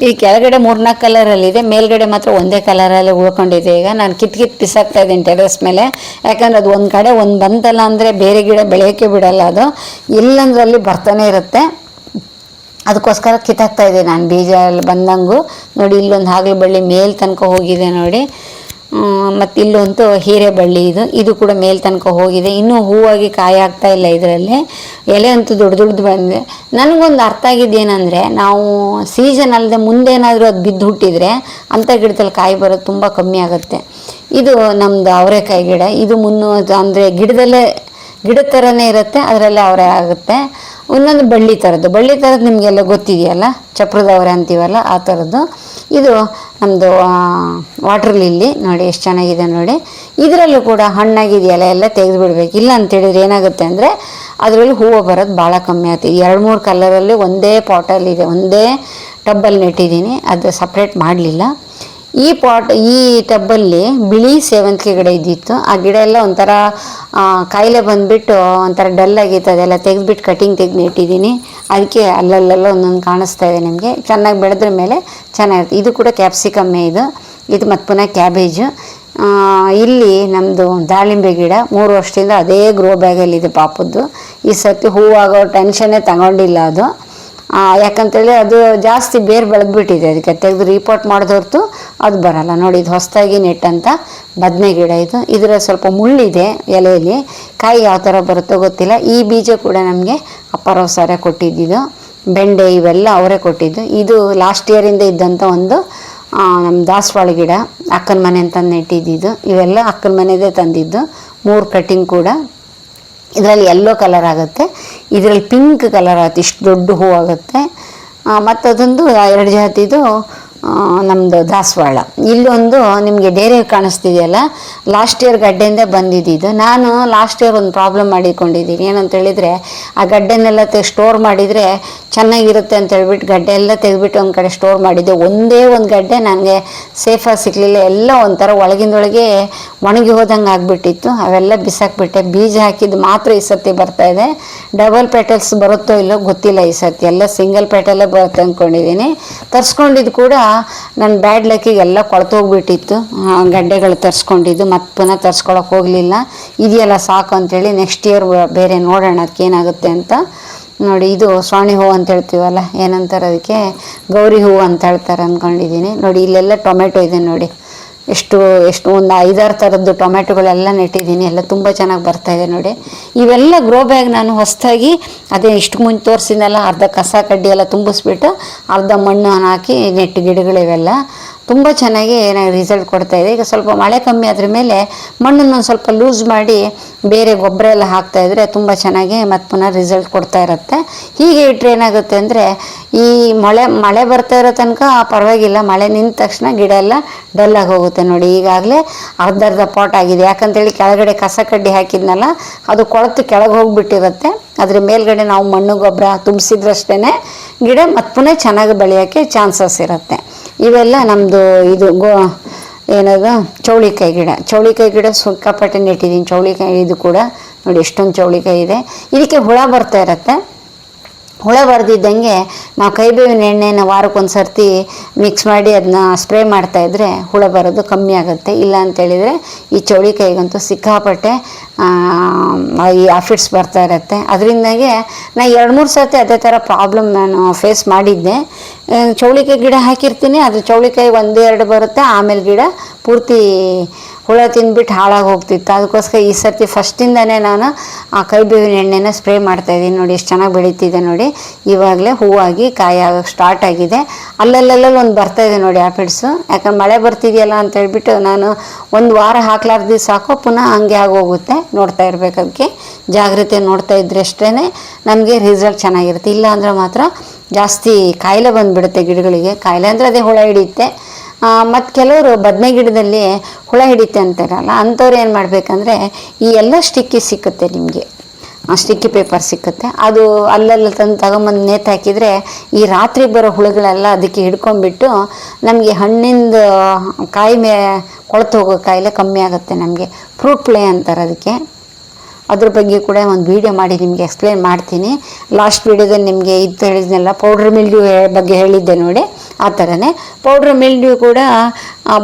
ಈ ಕೆಳಗಡೆ 3-4 ಕಲರಲ್ಲಿದೆ, ಮೇಲ್ಗಡೆ ಮಾತ್ರ ಒಂದೇ ಕಲರಲ್ಲಿ ಉಳ್ಕೊಂಡಿದೆ. ಈಗ ನಾನು ಕಿತ್ತು ಬಿಸಾಕ್ತಾ ಇದ್ದೀನಿ ಟೆರೆಸ್ ಮೇಲೆ. ಯಾಕಂದರೆ ಅದು ಒಂದು ಕಡೆ ಒಂದು ಬಂತಲ್ಲ ಅಂದರೆ ಬೇರೆ ಗಿಡ ಬೆಳೆಯೋಕ್ಕೆ ಬಿಡಲ್ಲ, ಅದು ಇಲ್ಲಂದ್ರಲ್ಲಿ ಬರ್ತಾನೆ ಇರುತ್ತೆ. ಅದಕ್ಕೋಸ್ಕರ ಕಿತ್ತಾಕ್ತಾ ಇದ್ದೆ ನಾನು ಬೀಜ ಎಲ್ಲ ಬಂದಂಗೂ. ನೋಡಿ ಇಲ್ಲೊಂದು ಹಾಗಲ ಬಳ್ಳಿ ಮೇಲ್ ತನಕ ಹೋಗಿದೆ ನೋಡಿ. ಮತ್ತು ಇಲ್ಲಂತೂ ಹೀರೆಬಳ್ಳಿ, ಇದು ಕೂಡ ಮೇಲ್ ತನಕ ಹೋಗಿದೆ. ಇನ್ನೂ ಹೂವಾಗಿ ಕಾಯಿ ಆಗ್ತಾ ಇಲ್ಲ ಇದರಲ್ಲಿ. ಎಲೆ ಅಂತೂ ದೊಡ್ಡ ಬಂದಿದೆ. ನನಗೊಂದು ಅರ್ಥ ಆಗಿದ್ದೇನೆಂದರೆ, ನಾವು ಸೀಸನ್ ಅಲ್ಲದೆ ಮುಂದೇನಾದರೂ ಅದು ಬಿದ್ದು ಹುಟ್ಟಿದರೆ ಅಂಥ ಗಿಡದಲ್ಲಿ ಕಾಯಿ ಬರೋದು ತುಂಬ ಕಮ್ಮಿ ಆಗುತ್ತೆ. ಇದು ನಮ್ಮದು ಅವರೆಕಾಯಿ ಗಿಡ. ಇದು ಅಂದರೆ ಗಿಡದ ಥರನೇ ಇರುತ್ತೆ, ಅದರಲ್ಲೇ ಅವರೆ ಆಗುತ್ತೆ. ಇನ್ನೊಂದು ಬಳ್ಳಿ ಥರದ್ದು ನಿಮಗೆಲ್ಲ ಗೊತ್ತಿದೆಯಲ್ಲ, ಚಪ್ರದವರೆ ಅಂತೀವಲ್ಲ ಆ ಥರದ್ದು. ಇದು ನಮ್ಮದು ವಾಟರ್ ಲಿಲ್ಲಿ. ನೋಡಿ ಎಷ್ಟು ಚೆನ್ನಾಗಿದೆ ನೋಡಿ. ಇದರಲ್ಲೂ ಕೂಡ ಹಣ್ಣಾಗಿದೆಯಲ್ಲ, ಎಲ್ಲ ತೆಗೆದು ಬಿಡಬೇಕು. ಇಲ್ಲ ಅಂತೇಳಿದ್ರೆ ಏನಾಗುತ್ತೆ ಅಂದರೆ ಅದರಲ್ಲಿ ಹೂವು ಬರೋದು ಭಾಳ ಕಮ್ಮಿ ಆಗ್ತದೆ. 2-3 ಕಲರಲ್ಲಿ ಒಂದೇ ಪಾಟಲ್ಲಿದೆ, ಒಂದೇ ಟಬ್ಬಲ್ಲಿ ನೆಟ್ಟಿದ್ದೀನಿ, ಅದು ಸಪ್ರೇಟ್ ಮಾಡಲಿಲ್ಲ. ಈ ಟಬ್ಬಲ್ಲಿ ಬಿಳಿ ಸೇವಂತಿಗೆ ಗಿಡ ಇದ್ದಿತ್ತು. ಆ ಗಿಡ ಎಲ್ಲ ಒಂಥರ ಕಾಯಿಲೆ ಬಂದುಬಿಟ್ಟು ಒಂಥರ ಡಲ್ ಆಗಿತ್ತು. ಅದೆಲ್ಲ ತೆಗೆದುಬಿಟ್ಟು ಕಟಿಂಗ್ ತೆಗೆದು ನೆಟ್ಟಿದ್ದೀನಿ. ಅದಕ್ಕೆ ಅಲ್ಲಲ್ಲೆಲ್ಲ ಒಂದೊಂದು ಕಾಣಿಸ್ತಾ ಇದೆ ನಿಮಗೆ. ಚೆನ್ನಾಗಿ ಬೆಳೆದ್ರ ಮೇಲೆ ಚೆನ್ನಾಗಿರುತ್ತೆ. ಇದು ಕೂಡ ಕ್ಯಾಪ್ಸಿಕಮ್ಮೇ. ಇದು ಮತ್ತು ಪುನಃ ಕ್ಯಾಬೇಜು. ಇಲ್ಲಿ ನಮ್ಮದು ದಾಳಿಂಬೆ ಗಿಡ 3 ವರ್ಷದಿಂದ ಅದೇ ಗ್ರೋ ಬ್ಯಾಗಲ್ಲಿದೆ ಪಾಪದ್ದು. ಈ ಸರ್ತಿ ಹೂವಾಗೋ ಟೆನ್ಷನ್ನೇ ತಗೊಂಡಿಲ್ಲ ಅದು. ಯಾಕಂತೇಳಿ ಅದು ಜಾಸ್ತಿ ಬೇರೆ ಬೆಳೆದ್ಬಿಟ್ಟಿದೆ, ಅದಕ್ಕೆ ತೆಗೆದು ರೀಪಾಟ್ ಮಾಡಿದವ್ರತು ಅದು ಬರಲ್ಲ. ನೋಡಿ ಇದು ಹೊಸದಾಗಿ ನೆಟ್ಟಂಥ ಬದನೆ ಗಿಡ. ಇದರ ಸ್ವಲ್ಪ ಮುಳ್ಳಿದೆ ಎಲೆಯಲ್ಲಿ. ಕಾಯಿ ಯಾವ ಥರ ಬರುತ್ತೋ ಗೊತ್ತಿಲ್ಲ. ಈ ಬೀಜ ಕೂಡ ನಮಗೆ ಅಪ್ಪಾರಾವ್ ಸಾರೇ ಕೊಟ್ಟಿದ್ದು. ಬೆಂಡೆ ಇವೆಲ್ಲ ಅವರೇ ಕೊಟ್ಟಿದ್ದು. ಇದು ಲಾಸ್ಟ್ ಇಯರಿಂದ ಇದ್ದಂಥ ಒಂದು ನಮ್ಮ ದಾಸವಾಳ ಗಿಡ, ಅಕ್ಕನ ಮನೆ ಅಂತ ನೆಟ್ಟಿದ್ದು. ಇವೆಲ್ಲ ಅಕ್ಕನ ಮನೆಯದೇ ತಂದಿದ್ದು. 3 ಕಟ್ಟಿಂಗ್ ಕೂಡ. ಇದರಲ್ಲಿ ಯೆಲ್ಲೋ ಕಲರ್ ಆಗುತ್ತೆ, ಇದರಲ್ಲಿ ಪಿಂಕ್ ಕಲರ್ ಆಗುತ್ತೆ. ಇಷ್ಟು ದೊಡ್ಡ ಹೂ ಆಗುತ್ತೆ. ಮತ್ತು ಅದೊಂದು 2 ಜಾತಿದು ನಮ್ಮದು ದಾಸವಾಳ. ಇಲ್ಲೊಂದು ನಿಮಗೆ ಡೇರೆ ಕಾಣಿಸ್ತಿದೆಯಲ್ಲ, ಲಾಸ್ಟ್ ಇಯರ್ ಗಡ್ಡೆಯಿಂದ ಬಂದಿದ್ದು. ನಾನು ಲಾಸ್ಟ್ ಇಯರ್ ಒಂದು ಪ್ರಾಬ್ಲಮ್ ಮಾಡಿಕೊಂಡಿದ್ದೀನಿ. ಏನಂತೇಳಿದರೆ, ಆ ಗಡ್ಡೆನೆಲ್ಲ ಸ್ಟೋರ್ ಮಾಡಿದರೆ ಚೆನ್ನಾಗಿರುತ್ತೆ ಅಂತ ಹೇಳ್ಬಿಟ್ಟು ಗಡ್ಡೆ ಎಲ್ಲ ತೆಗೆದುಬಿಟ್ಟು ಒಂದು ಕಡೆ ಸ್ಟೋರ್ ಮಾಡಿದ್ದೆ. ಒಂದೇ ಒಂದು ಗಡ್ಡೆ ನನಗೆ ಸೇಫಾಗಿ ಸಿಗಲಿಲ್ಲ. ಎಲ್ಲ ಒಂಥರ ಒಳಗಿಂದೊಳಗೆ ಒಣಗಿ ಹೋದಂಗೆ ಆಗಿಬಿಟ್ಟಿತ್ತು. ಅವೆಲ್ಲ ಬಿಸಾಕ್ಬಿಟ್ಟೆ. ಬೀಜ ಹಾಕಿದ್ದು ಮಾತ್ರ ಈ ಸರ್ತಿ ಬರ್ತಾಯಿದೆ. ಡಬಲ್ ಪೆಟಲ್ಸ್ ಬರುತ್ತೋ ಇಲ್ಲೋ ಗೊತ್ತಿಲ್ಲ ಈ ಸರ್ತಿ. ಎಲ್ಲ ಸಿಂಗಲ್ ಪೆಟಲ್ಲೇ ಬರುತ್ತೆ ಅಂದ್ಕೊಂಡಿದ್ದೀನಿ. ತರಿಸ್ಕೊಂಡಿದ್ದು ಕೂಡ ನನ್ನ ಬ್ಯಾಡ್ ಲಕ್ಕಿಗೆ ಎಲ್ಲ ಕೊಳ್ತೋಗ್ಬಿಟ್ಟಿತ್ತು. ಗಡ್ಡೆಗಳು ತರಿಸ್ಕೊಂಡಿದ್ದು ಮತ್ತು ಪುನಃ ತರಿಸ್ಕೊಳಕ್ಕೆ ಹೋಗಲಿಲ್ಲ. ಇದೆಯಲ್ಲ ಸಾಕು ಅಂಥೇಳಿ ನೆಕ್ಸ್ಟ್ ಇಯರ್ ಬೇರೆ ನೋಡೋಣ ಅದಕ್ಕೇನಾಗುತ್ತೆ ಅಂತ. ನೋಡಿ ಇದು ಸೋಣಿ ಹೂವು ಅಂತ ಹೇಳ್ತೀವಲ್ಲ, ಏನಂತಾರೆ ಅದಕ್ಕೆ, ಗೌರಿ ಹೂವು ಅಂತ ಹೇಳ್ತಾರೆ ಅಂದ್ಕೊಂಡಿದ್ದೀನಿ. ನೋಡಿ ಇಲ್ಲೆಲ್ಲ ಟೊಮೆಟೊ ಇದೆ ನೋಡಿ. ಎಷ್ಟು ಒಂದು 5-6 ಥರದ್ದು ಟೊಮೆಟೊಗಳೆಲ್ಲ ನೆಟ್ಟಿದ್ದೀನಿ. ಎಲ್ಲ ತುಂಬ ಚೆನ್ನಾಗಿ ಬರ್ತಾಯಿದೆ ನೋಡಿ. ಇವೆಲ್ಲ ಗ್ರೋ ಬ್ಯಾಗ್ ನಾನು ಹೊಸದಾಗಿ ಅದೇ ಇಷ್ಟು ಮುಂಚೆ ತೋರಿಸಿದ್ನಲ್ಲ, ಅರ್ಧ ಕಸ ಕಡ್ಡಿ ಎಲ್ಲ ತುಂಬಿಸ್ಬಿಟ್ಟು ಅರ್ಧ ಮಣ್ಣು ಹಾಕಿ ನೆಟ್ಟು ಗಿಡಗಳಿವೆಲ್ಲ ತುಂಬ ಚೆನ್ನಾಗಿ ರಿಸಲ್ಟ್ ಕೊಡ್ತಾಯಿದೆ. ಈಗ ಸ್ವಲ್ಪ ಮಳೆ ಕಮ್ಮಿ ಆದ್ರ ಮೇಲೆ ಮಣ್ಣನ್ನು ಸ್ವಲ್ಪ ಲೂಸ್ ಮಾಡಿ ಬೇರೆ ಗೊಬ್ಬರ ಎಲ್ಲ ಹಾಕ್ತಾಯಿದ್ರೆ ತುಂಬ ಚೆನ್ನಾಗಿ ಮತ್ತು ಪುನಃ ರಿಸಲ್ಟ್ ಕೊಡ್ತಾ ಇರುತ್ತೆ. ಹೀಗೆ ಇಟ್ಟರೆ ಏನಾಗುತ್ತೆ ಅಂದರೆ, ಈ ಮಳೆ ಬರ್ತಾ ಇರೋ ತನಕ ಪರವಾಗಿಲ್ಲ. ಮಳೆ ನಿಂತ ತಕ್ಷಣ ಗಿಡ ಎಲ್ಲ ಡಲ್ಲಾಗಿ ಹೋಗುತ್ತೆ ನೋಡಿ. ಈಗಾಗಲೇ ಅರ್ಧ ಪಾಟ್ ಆಗಿದೆ. ಯಾಕಂತೇಳಿ ಕೆಳಗಡೆ ಕಸ ಕಡ್ಡಿ ಹಾಕಿದ್ನಲ್ಲ, ಅದು ಕೊಳೆತು ಕೆಳಗೆ ಹೋಗಿಬಿಟ್ಟಿರುತ್ತೆ. ಅದ್ರ ಮೇಲ್ಗಡೆ ನಾವು ಮಣ್ಣು ಗೊಬ್ಬರ ತುಂಬಿಸಿದ್ರಷ್ಟೇ ಗಿಡ ಮತ್ತು ಪುನಃ ಚೆನ್ನಾಗಿ ಬೆಳೆಯೋಕ್ಕೆ ಚಾನ್ಸಸ್ ಇರುತ್ತೆ. ಇವೆಲ್ಲ ನಮ್ಮದು ಏನದು ಚೌಳಿಕಾಯಿ ಗಿಡ ಸಿಕ್ಕಾಪಟ್ಟೆ ನೆಟ್ಟಿದ್ದೀನಿ. ಚೌಳಿಕಾಯಿ ಇದು ಕೂಡ ನೋಡಿ ಎಷ್ಟೊಂದು ಚೌಳಿಕಾಯಿ ಇದೆ. ಇದಕ್ಕೆ ಹುಳ ಬರ್ತಾ ಇರುತ್ತೆ. ಹುಳ ಬರ್ದಿದ್ದಂಗೆ ನಾವು ಕೈಬೇವಿನ ಎಣ್ಣೆನ ವಾರಕ್ಕೊಂದು ಸರ್ತಿ ಮಿಕ್ಸ್ ಮಾಡಿ ಅದನ್ನ ಸ್ಪ್ರೇ ಮಾಡ್ತಾಯಿದ್ರೆ ಹುಳ ಬರೋದು ಕಮ್ಮಿ ಆಗುತ್ತೆ. ಇಲ್ಲ ಅಂತೇಳಿದರೆ ಈ ಚೌಳಿಕಾಯಿಗಂತೂ ಸಿಕ್ಕಾಪಟ್ಟೆ ಈ ಆಫಿಡ್ಸ್ ಬರ್ತಾ ಇರುತ್ತೆ. ಅದರಿಂದಾಗೆ ನಾನು 2-3 ಸರ್ತಿ ಅದೇ ಥರ ಪ್ರಾಬ್ಲಮ್ ನಾನು ಫೇಸ್ ಮಾಡಿದ್ದೆ. ಚೌಳಿಕಾಯಿ ಗಿಡ ಹಾಕಿರ್ತೀನಿ, ಅದು ಚೌಳಿಕಾಯಿ 1-2 ಬರುತ್ತೆ, ಆಮೇಲೆ ಗಿಡ ಪೂರ್ತಿ ಹುಳ ತಿಂದ್ಬಿಟ್ಟು ಹಾಳಾಗಿ ಹೋಗ್ತಿತ್ತು. ಅದಕ್ಕೋಸ್ಕರ ಈ ಸರ್ತಿ ಫಸ್ಟಿಂದನೇ ನಾನು ಆ ಕೈಬೇವಿನ ಎಣ್ಣೆನ ಸ್ಪ್ರೇ ಮಾಡ್ತಾಯಿದ್ದೀನಿ. ನೋಡಿ ಎಷ್ಟು ಚೆನ್ನಾಗಿ ಬೆಳೀತಿದೆ ನೋಡಿ. ಇವಾಗಲೇ ಹೂವಾಗಿ ಕಾಯಿ ಆಗೋಕ್ಕೆ ಸ್ಟಾರ್ಟ್ ಆಗಿದೆ. ಅಲ್ಲಲ್ಲೆಲ್ಲ ಒಂದು ಬರ್ತಾಯಿದೆ ನೋಡಿ ಆಫಿಡ್ಸು. ಯಾಕಂದ್ರೆ ಮಳೆ ಬರ್ತಿದೆಯಲ್ಲ ಅಂತ ಹೇಳ್ಬಿಟ್ಟು ನಾನು 1 ವಾರ ಹಾಕ್ಲಾರ್ದು ಸಾಕು, ಪುನಃ ಹಂಗೆ ಆಗೋಗುತ್ತೆ. ನೋಡ್ತಾ ಇರಬೇಕು, ಅದಕ್ಕೆ ಜಾಗ್ರತೆ ನೋಡ್ತಾ ಇದ್ರೆ ಅಷ್ಟೇ ನಮಗೆ ರಿಸಲ್ಟ್ ಚೆನ್ನಾಗಿರುತ್ತೆ. ಇಲ್ಲ ಅಂದರೆ ಮಾತ್ರ ಜಾಸ್ತಿ ಕಾಯಿಲೆ ಬಂದುಬಿಡುತ್ತೆ ಗಿಡಗಳಿಗೆ. ಕಾಯಿಲೆ ಅಂದರೆ ಅದೇ ಹುಳ ಹಿಡಿಯುತ್ತೆ. ಮತ್ತು ಕೆಲವರು ಬದನೆ ಗಿಡದಲ್ಲಿ ಹುಳ ಹಿಡಿತೆ ಅಂತಾರಲ್ಲ, ಅಂಥವ್ರು ಏನು ಮಾಡಬೇಕಂದ್ರೆ, ಈ ಎಲ್ಲ ಸ್ಟಿಕ್ಕಿ ಸಿಕ್ಕುತ್ತೆ ನಿಮಗೆ, ಸ್ಟಿಕ್ಕಿ ಪೇಪರ್ ಸಿಕ್ಕುತ್ತೆ. ಅದು ಅಲ್ಲೆಲ್ಲ ತಗೊಂಬಂದು ನೇತು ಹಾಕಿದರೆ ಈ ರಾತ್ರಿ ಬರೋ ಹುಳುಗಳೆಲ್ಲ ಅದಕ್ಕೆ ಹಿಡ್ಕೊಂಡ್ಬಿಟ್ಟು ನಮಗೆ ಹಣ್ಣಿಂದ ಕಾಯಿ ಕೊಳ್ತು ಹೋಗೋ ಕಾಯಿಲೆ ಕಮ್ಮಿ ಆಗುತ್ತೆ ನಮಗೆ. ಫ್ರೂಟ್ ಫ್ಲೈ ಅಂತಾರೆ ಅದಕ್ಕೆ. ಅದ್ರ ಬಗ್ಗೆ ಕೂಡ ಒಂದು ವಿಡಿಯೋ ಮಾಡಿ ನಿಮಗೆ ಎಕ್ಸ್ಪ್ಲೇನ್ ಮಾಡ್ತೀನಿ. ಲಾಸ್ಟ್ ವಿಡಿಯೋದಲ್ಲಿ ನಿಮಗೆ ಇದು ಹೇಳಿದ್ನೆಲ್ಲ ಪೌಡ್ರ್ ಮಿಲ್ಡ್ಯೂ ಬಗ್ಗೆ ಹೇಳಿದ್ದೆ ನೋಡಿ, ಆ ಥರನೇ ಪೌಡ್ರ್ ಮಿಲ್ಡ್ಯೂ ಕೂಡ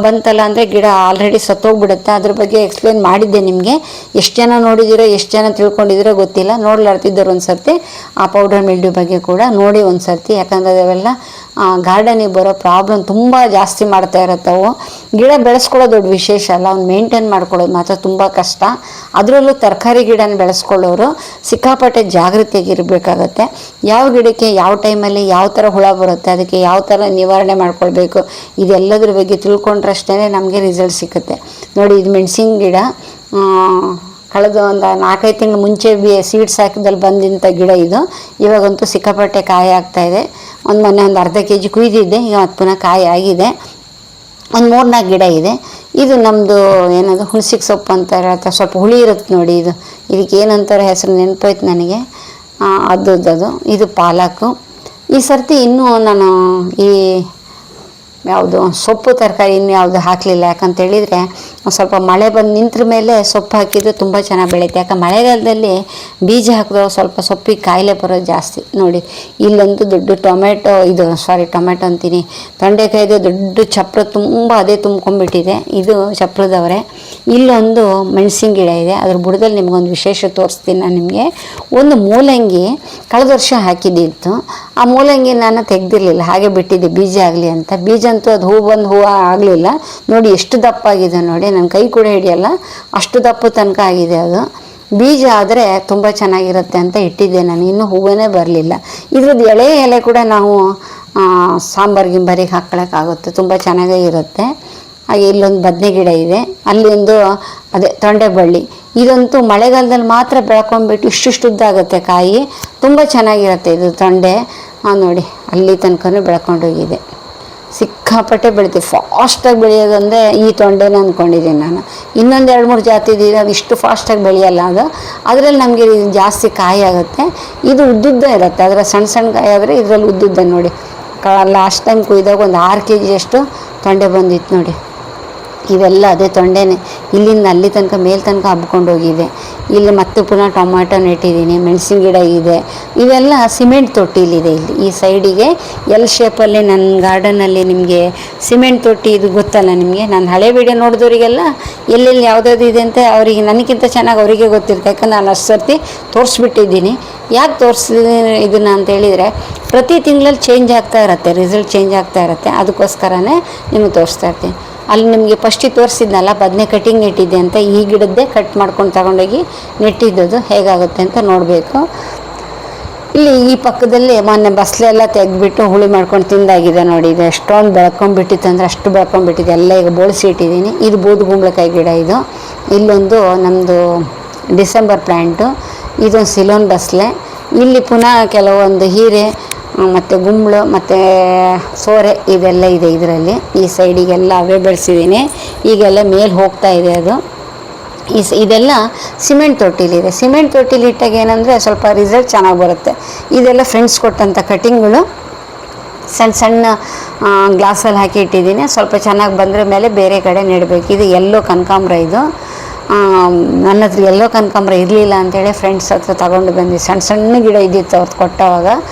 ಬಂತಲ್ಲ ಅಂದರೆ ಗಿಡ ಆಲ್ರೆಡಿ ಸತ್ತೋಗ್ಬಿಡುತ್ತೆ. ಅದ್ರ ಬಗ್ಗೆ ಎಕ್ಸ್ಪ್ಲೇನ್ ಮಾಡಿದ್ದೆ ನಿಮಗೆ. ಎಷ್ಟು ಜನ ನೋಡಿದಿರೋ ಎಷ್ಟು ಜನ ತಿಳ್ಕೊಂಡಿದ್ದೀರೋ ಗೊತ್ತಿಲ್ಲ. ನೋಡ್ಲಾರ್ತಿದ್ದರು ಒಂದು ಸರ್ತಿ ಆ ಪೌಡ್ರ್ ಮಿಲ್ಡ್ಯೂ ಬಗ್ಗೆ ಕೂಡ ನೋಡಿ ಒಂದು ಸರ್ತಿ. ಯಾಕಂದರೆ ಅವೆಲ್ಲ ಗಾರ್ಡನಿಗೆ ಬರೋ ಪ್ರಾಬ್ಲಮ್ ತುಂಬ ಜಾಸ್ತಿ ಮಾಡ್ತಾ ಇರುತ್ತವು. ಗಿಡ ಬೆಳೆಸ್ಕೊಳ್ಳೋದು ದೊಡ್ಡ ವಿಶೇಷ ಅಲ್ಲ, ಅವ್ನು ಮೇಂಟೈನ್ ಮಾಡ್ಕೊಳ್ಳೋದು ಮಾತ್ರ ತುಂಬ ಕಷ್ಟ. ಅದರಲ್ಲೂ ತರಕಾರಿ ಗಿಡನ ಬೆಳೆಸ್ಕೊಳ್ಳೋರು ಸಿಕ್ಕಾಪಟ್ಟೆ ಜಾಗೃತಿಯಾಗಿರಬೇಕಾಗತ್ತೆ. ಯಾವ ಗಿಡಕ್ಕೆ ಯಾವ ಟೈಮಲ್ಲಿ ಯಾವ ಥರ ಹುಳ ಬರುತ್ತೆ, ಅದಕ್ಕೆ ಯಾವ ಥರ ನಿವಾರಣೆ ಮಾಡ್ಕೊಳ್ಬೇಕು, ಇದೆಲ್ಲದ್ರ ಬಗ್ಗೆ ತಿಳ್ಕೊಂಡ್ರಷ್ಟೇ ನಮಗೆ ರಿಸಲ್ಟ್ ಸಿಗುತ್ತೆ. ನೋಡಿ, ಇದು ಮೆಣಸಿನ ಗಿಡ ಕಳೆದ ಒಂದು 4-5 ತಿಂಗಳು ಮುಂಚೆ ಸೀಡ್ಸ್ ಹಾಕಿದಲ್ಲಿ ಬಂದಿಂಥ ಗಿಡ ಇದು. ಇವಾಗಂತೂ ಸಿಕ್ಕಾಪಟ್ಟೆ ಕಾಯಿ ಆಗ್ತಾಯಿದೆ. ಮೊನ್ನೆ ಒಂದು ಅರ್ಧ kg ಕುಯ್ದಿದ್ದೆ, ಈಗ ಮತ್ತೆ ಪುನಃ ಕಾಯಿ ಆಗಿದೆ. ಒಂದು 3-4 ಗಿಡ ಇದೆ. ಇದು ನಮ್ಮದು ಏನದು ಹುಣಸಿಗೆ ಸೊಪ್ಪು ಅಂತ ಹೇಳ್ತಾರೆ, ಸ್ವಲ್ಪ ಹುಳಿ ಇರುತ್ತೆ ನೋಡಿ. ಇದಕ್ಕೆ ಏನಂತಾರೆ ಹೆಸರು ನೆನಪೋಯ್ತು ನನಗೆ, ಅದು ಇದು ಪಾಲಕು. ಈ ಸರ್ತಿ ಇನ್ನೂ ನಾನು ಈ ಯಾವುದು ಸೊಪ್ಪು ತರಕಾರಿ ಇನ್ನೂ ಯಾವುದು ಹಾಕಲಿಲ್ಲ. ಯಾಕಂತೇಳಿದರೆ ಸ್ವಲ್ಪ ಮಳೆ ಬಂದು ನಿಂತರ ಮೇಲೆ ಸೊಪ್ಪು ಹಾಕಿದರೆ ತುಂಬ ಚೆನ್ನಾಗಿ ಬೆಳೆಯುತ್ತೆ. ಯಾಕೆ ಮಳೆಗಾಲದಲ್ಲಿ ಬೀಜ ಹಾಕಿದ್ರೆ ಸ್ವಲ್ಪ ಸೊಪ್ಪಿಗೆ ಕಾಯಿಲೆ ಬರೋದು ಜಾಸ್ತಿ. ನೋಡಿ, ಇಲ್ಲೊಂದು ದೊಡ್ಡ ಟೊಮೆಟೊ ಅಂತೀನಿ, ತೊಂಡೆಕಾಯಿದು ದೊಡ್ಡ ಚಪ್ರ ತುಂಬ ಅದೇ ತುಂಬ್ಕೊಂಡ್ಬಿಟ್ಟಿದೆ. ಇದು ಚಪ್ರದವರೆ. ಇಲ್ಲೊಂದು ಮೆಣಸಿನ ಗಿಡ ಇದೆ, ಅದ್ರ ಬುಡದಲ್ಲಿ ನಿಮ್ಗೊಂದು ವಿಶೇಷ ತೋರಿಸ್ತೀನಿ ನಾನು ನಿಮಗೆ. ಒಂದು ಮೂಲಂಗಿ ಕಳೆದ ವರ್ಷ ಹಾಕಿದ್ದಿತ್ತು. ಆ ಮೂಲಂಗಿ ನಾನು ತೆಗೆದಿರಲಿಲ್ಲ, ಹಾಗೆ ಬಿಟ್ಟಿದ್ದೆ ಬೀಜ ಆಗಲಿ ಅಂತ. ಬೀಜ ಅಂತೂ ಅದು ಹೂವು ಆಗಲಿಲ್ಲ. ನೋಡಿ ಎಷ್ಟು ದಪ್ಪ ಆಗಿದೆ ನೋಡಿ, ನನ್ನ ಕೈ ಕೂಡ ಹಿಡಿಯಲ್ಲ ಅಷ್ಟು ದಪ್ಪ ತನಕ ಆಗಿದೆ. ಅದು ಬೀಜ ಆದರೆ ತುಂಬ ಚೆನ್ನಾಗಿರುತ್ತೆ ಅಂತ ಇಟ್ಟಿದ್ದೆ ನಾನು, ಇನ್ನೂ ಹೂವೇ ಬರಲಿಲ್ಲ. ಇದ್ರದ್ದು ಎಲೆ ಕೂಡ ನಾವು ಗಿಂಬರಿಗೆ ಹಾಕ್ಕೊಳ್ಳೋಕ್ಕಾಗುತ್ತೆ, ತುಂಬ ಚೆನ್ನಾಗೇ ಇರುತ್ತೆ. ಹಾಗೆ ಇಲ್ಲೊಂದು ಬದನೆ ಗಿಡ ಇದೆ, ಅಲ್ಲಿ ಒಂದು ತೊಂಡೆ ಬಳ್ಳಿ. ಇದಂತೂ ಮಳೆಗಾಲದಲ್ಲಿ ಮಾತ್ರ ಬೆಳ್ಕೊಂಡ್ಬಿಟ್ಟು ಇಷ್ಟುದ್ದಾಗುತ್ತೆ ಕಾಯಿ, ತುಂಬ ಚೆನ್ನಾಗಿರುತ್ತೆ ಇದು ತೊಂಡೆ. ನೋಡಿ, ಅಲ್ಲಿ ತನಕನೂ ಬೆಳ್ಕೊಂಡೋಗಿದೆ. ಸಿಕ್ಕಾಪಟ್ಟೆ ಬೆಳಿತೀವಿ, ಫಾಸ್ಟಾಗಿ ಬೆಳೆಯೋದಂದರೆ ಈ ತೊಂಡೆನ ಅಂದ್ಕೊಂಡಿದ್ದೀನಿ ನಾನು. ಇನ್ನೊಂದು 2-3 ಜಾತಿ ಇದೆ, ಅದು ಇಷ್ಟು ಫಾಸ್ಟಾಗಿ ಬೆಳೆಯಲ್ಲ. ಅದರಲ್ಲಿ ನಮಗೆ ಜಾಸ್ತಿ ಕಾಯಿ ಆಗುತ್ತೆ. ಇದು ಉದ್ದುದ್ದ ಇರುತ್ತೆ, ಅದರ ಸಣ್ಣ ಕಾಯಿ ಆದರೆ ಇದರಲ್ಲಿ ಉದ್ದುದ್ದ. ನೋಡಿ, ಲಾಸ್ಟ್ ಟೈಮ್ ಕುಯ್ದಾಗ ಒಂದು 6 kg ಅಷ್ಟು ತೊಂಡೆ ಬಂದಿತ್ತು ನೋಡಿ. ಇವೆಲ್ಲ ಅದೇ ತೊಂಡೆನೇ, ಇಲ್ಲಿಂದ ಅಲ್ಲಿ ತನಕ ಮೇಲೆ ತನಕ ಹಬ್ಕೊಂಡು ಹೋಗಿದೆ. ಇಲ್ಲಿ ಮತ್ತೆ ಪುನಃ ಟೊಮ್ಯಾಟೊ ನೆಟ್ಟಿದ್ದೀನಿ, ಮೆಣಸಿನ ಗಿಡ ಇದೆ. ಇವೆಲ್ಲ ಸಿಮೆಂಟ್ ತೊಟ್ಟಿಲಿದೆ. ಇಲ್ಲಿ ಈ ಸೈಡಿಗೆ ಎಲ್ ಶೇಪಲ್ಲಿ ನನ್ನ ಗಾರ್ಡನಲ್ಲಿ ನಿಮಗೆ ಸಿಮೆಂಟ್ ತೊಟ್ಟಿ ಇದು ಗೊತ್ತಲ್ಲ ನಿಮಗೆ. ನಾನು ಹಳೆ ವಿಡಿಯೋ ನೋಡಿದವರಿಗೆಲ್ಲ ಎಲ್ಲೆಲ್ಲಿ ಯಾವುದಾದ್ರು ಇದೆ ಅಂತ ಅವರಿಗೆ ನನಗಿಂತ ಚೆನ್ನಾಗಿ ಅವರಿಗೆ ಗೊತ್ತಿರುತ್ತೆ. ಯಾಕಂದ್ರೆ ನಾನು ಅಷ್ಟು ಸರ್ತಿ ತೋರಿಸ್ಬಿಟ್ಟಿದ್ದೀನಿ. ಯಾಕೆ ತೋರಿಸಿದ್ದೀನಿ ಇದನ್ನು ಅಂತೇಳಿದರೆ, ಪ್ರತಿ ತಿಂಗಳಲ್ಲಿ ಚೇಂಜ್ ಆಗ್ತಾ ಇರುತ್ತೆ, ರಿಸಲ್ಟ್ ಚೇಂಜ್ ಆಗ್ತಾ ಇರುತ್ತೆ. ಅದಕ್ಕೋಸ್ಕರನೇ ನಿಮಗೆ ತೋರಿಸ್ತಾ ಇರ್ತೀನಿ. ಅಲ್ಲಿ ನಿಮಗೆ ಫಸ್ಟಿಗೆ ತೋರಿಸಿದ್ನಲ್ಲ ಬದನೆ ಕಟಿಂಗ್ ನೆಟ್ಟಿದ್ದೆ ಅಂತ, ಈ ಗಿಡದ್ದೇ ಕಟ್ ಮಾಡ್ಕೊಂಡು ತಗೊಂಡೋಗಿ ನೆಟ್ಟಿದ್ದದು ಹೇಗಾಗುತ್ತೆ ಅಂತ ನೋಡಬೇಕು. ಇಲ್ಲಿ ಈ ಪಕ್ಕದಲ್ಲಿ ಮೊನ್ನೆ ಬಸ್ಲೆಲ್ಲ ತೆಗೆದ್ಬಿಟ್ಟು ಹುಳಿ ಮಾಡ್ಕೊಂಡು ತಿಂದಾಗಿದೆ ನೋಡಿ. ಇದು ಎಷ್ಟೊಂದು ಬೆಳ್ಕೊಂಡ್ಬಿಟ್ಟಿತ್ತು ಅಂದರೆ ಅಷ್ಟು ಬೆಳ್ಕೊಂಡ್ಬಿಟ್ಟಿದೆ, ಎಲ್ಲ ಈಗ ಬೋಳಿಸಿ ಇಟ್ಟಿದ್ದೀನಿ. ಇದು ಬೂದುಗುಂಬಳಕಾಯಿ ಗಿಡ. ಇಲ್ಲೊಂದು ನಮ್ಮದು ಡಿಸೆಂಬರ್ ಪ್ಲ್ಯಾಂಟು, ಇದೊಂದು ಸಿಲೋನ್ ಬಸ್ಲೆ. ಇಲ್ಲಿ ಪುನಃ ಕೆಲವೊಂದು ಹೀರೆ ಮತ್ತು ಗುಂಬಳು ಮತ್ತು ಸೋರೆ ಇದೆಲ್ಲ ಇದೆ ಇದರಲ್ಲಿ. ಈ ಸೈಡಿಗೆಲ್ಲ ಅವೇ ಬೆಳೆಸಿದ್ದೀನಿ. ಈಗೆಲ್ಲ ಮೇಲೆ ಹೋಗ್ತಾ ಇದೆ ಅದು. ಇದೆಲ್ಲ ಸಿಮೆಂಟ್ ತೊಟ್ಟಿಲಿದೆ. ಸಿಮೆಂಟ್ ತೊಟ್ಟಿಲಿ ಇಟ್ಟಾಗ ಏನಂದರೆ ಸ್ವಲ್ಪ ರಿಸಲ್ಟ್ ಚೆನ್ನಾಗಿ ಬರುತ್ತೆ. ಇದೆಲ್ಲ ಫ್ರೆಂಡ್ಸ್ ಕೊಟ್ಟಂಥ ಕಟಿಂಗ್ಗಳು ಸಣ್ಣ ಗ್ಲಾಸಲ್ಲಿ ಹಾಕಿ ಇಟ್ಟಿದ್ದೀನಿ. ಸ್ವಲ್ಪ ಚೆನ್ನಾಗಿ ಬಂದರೆ ಮೇಲೆ ಬೇರೆ ಕಡೆ ನೆಡಬೇಕು. ಇದು ಎಲ್ಲೋ ಕನಕಾಂಬರ. ಇದು ನನ್ನ ಹತ್ರ ಎಲ್ಲೋ ಕನಕಾಂಬರ ಇರಲಿಲ್ಲ ಅಂಥೇಳಿ ಫ್ರೆಂಡ್ಸ್ ಹತ್ರ ತಗೊಂಡು ಬಂದು ಸಣ್ಣ ಗಿಡ ಇದ್ದಿತ್ತು ಅವ್ರದ್ದು ಕೊಟ್ಟವಾಗ.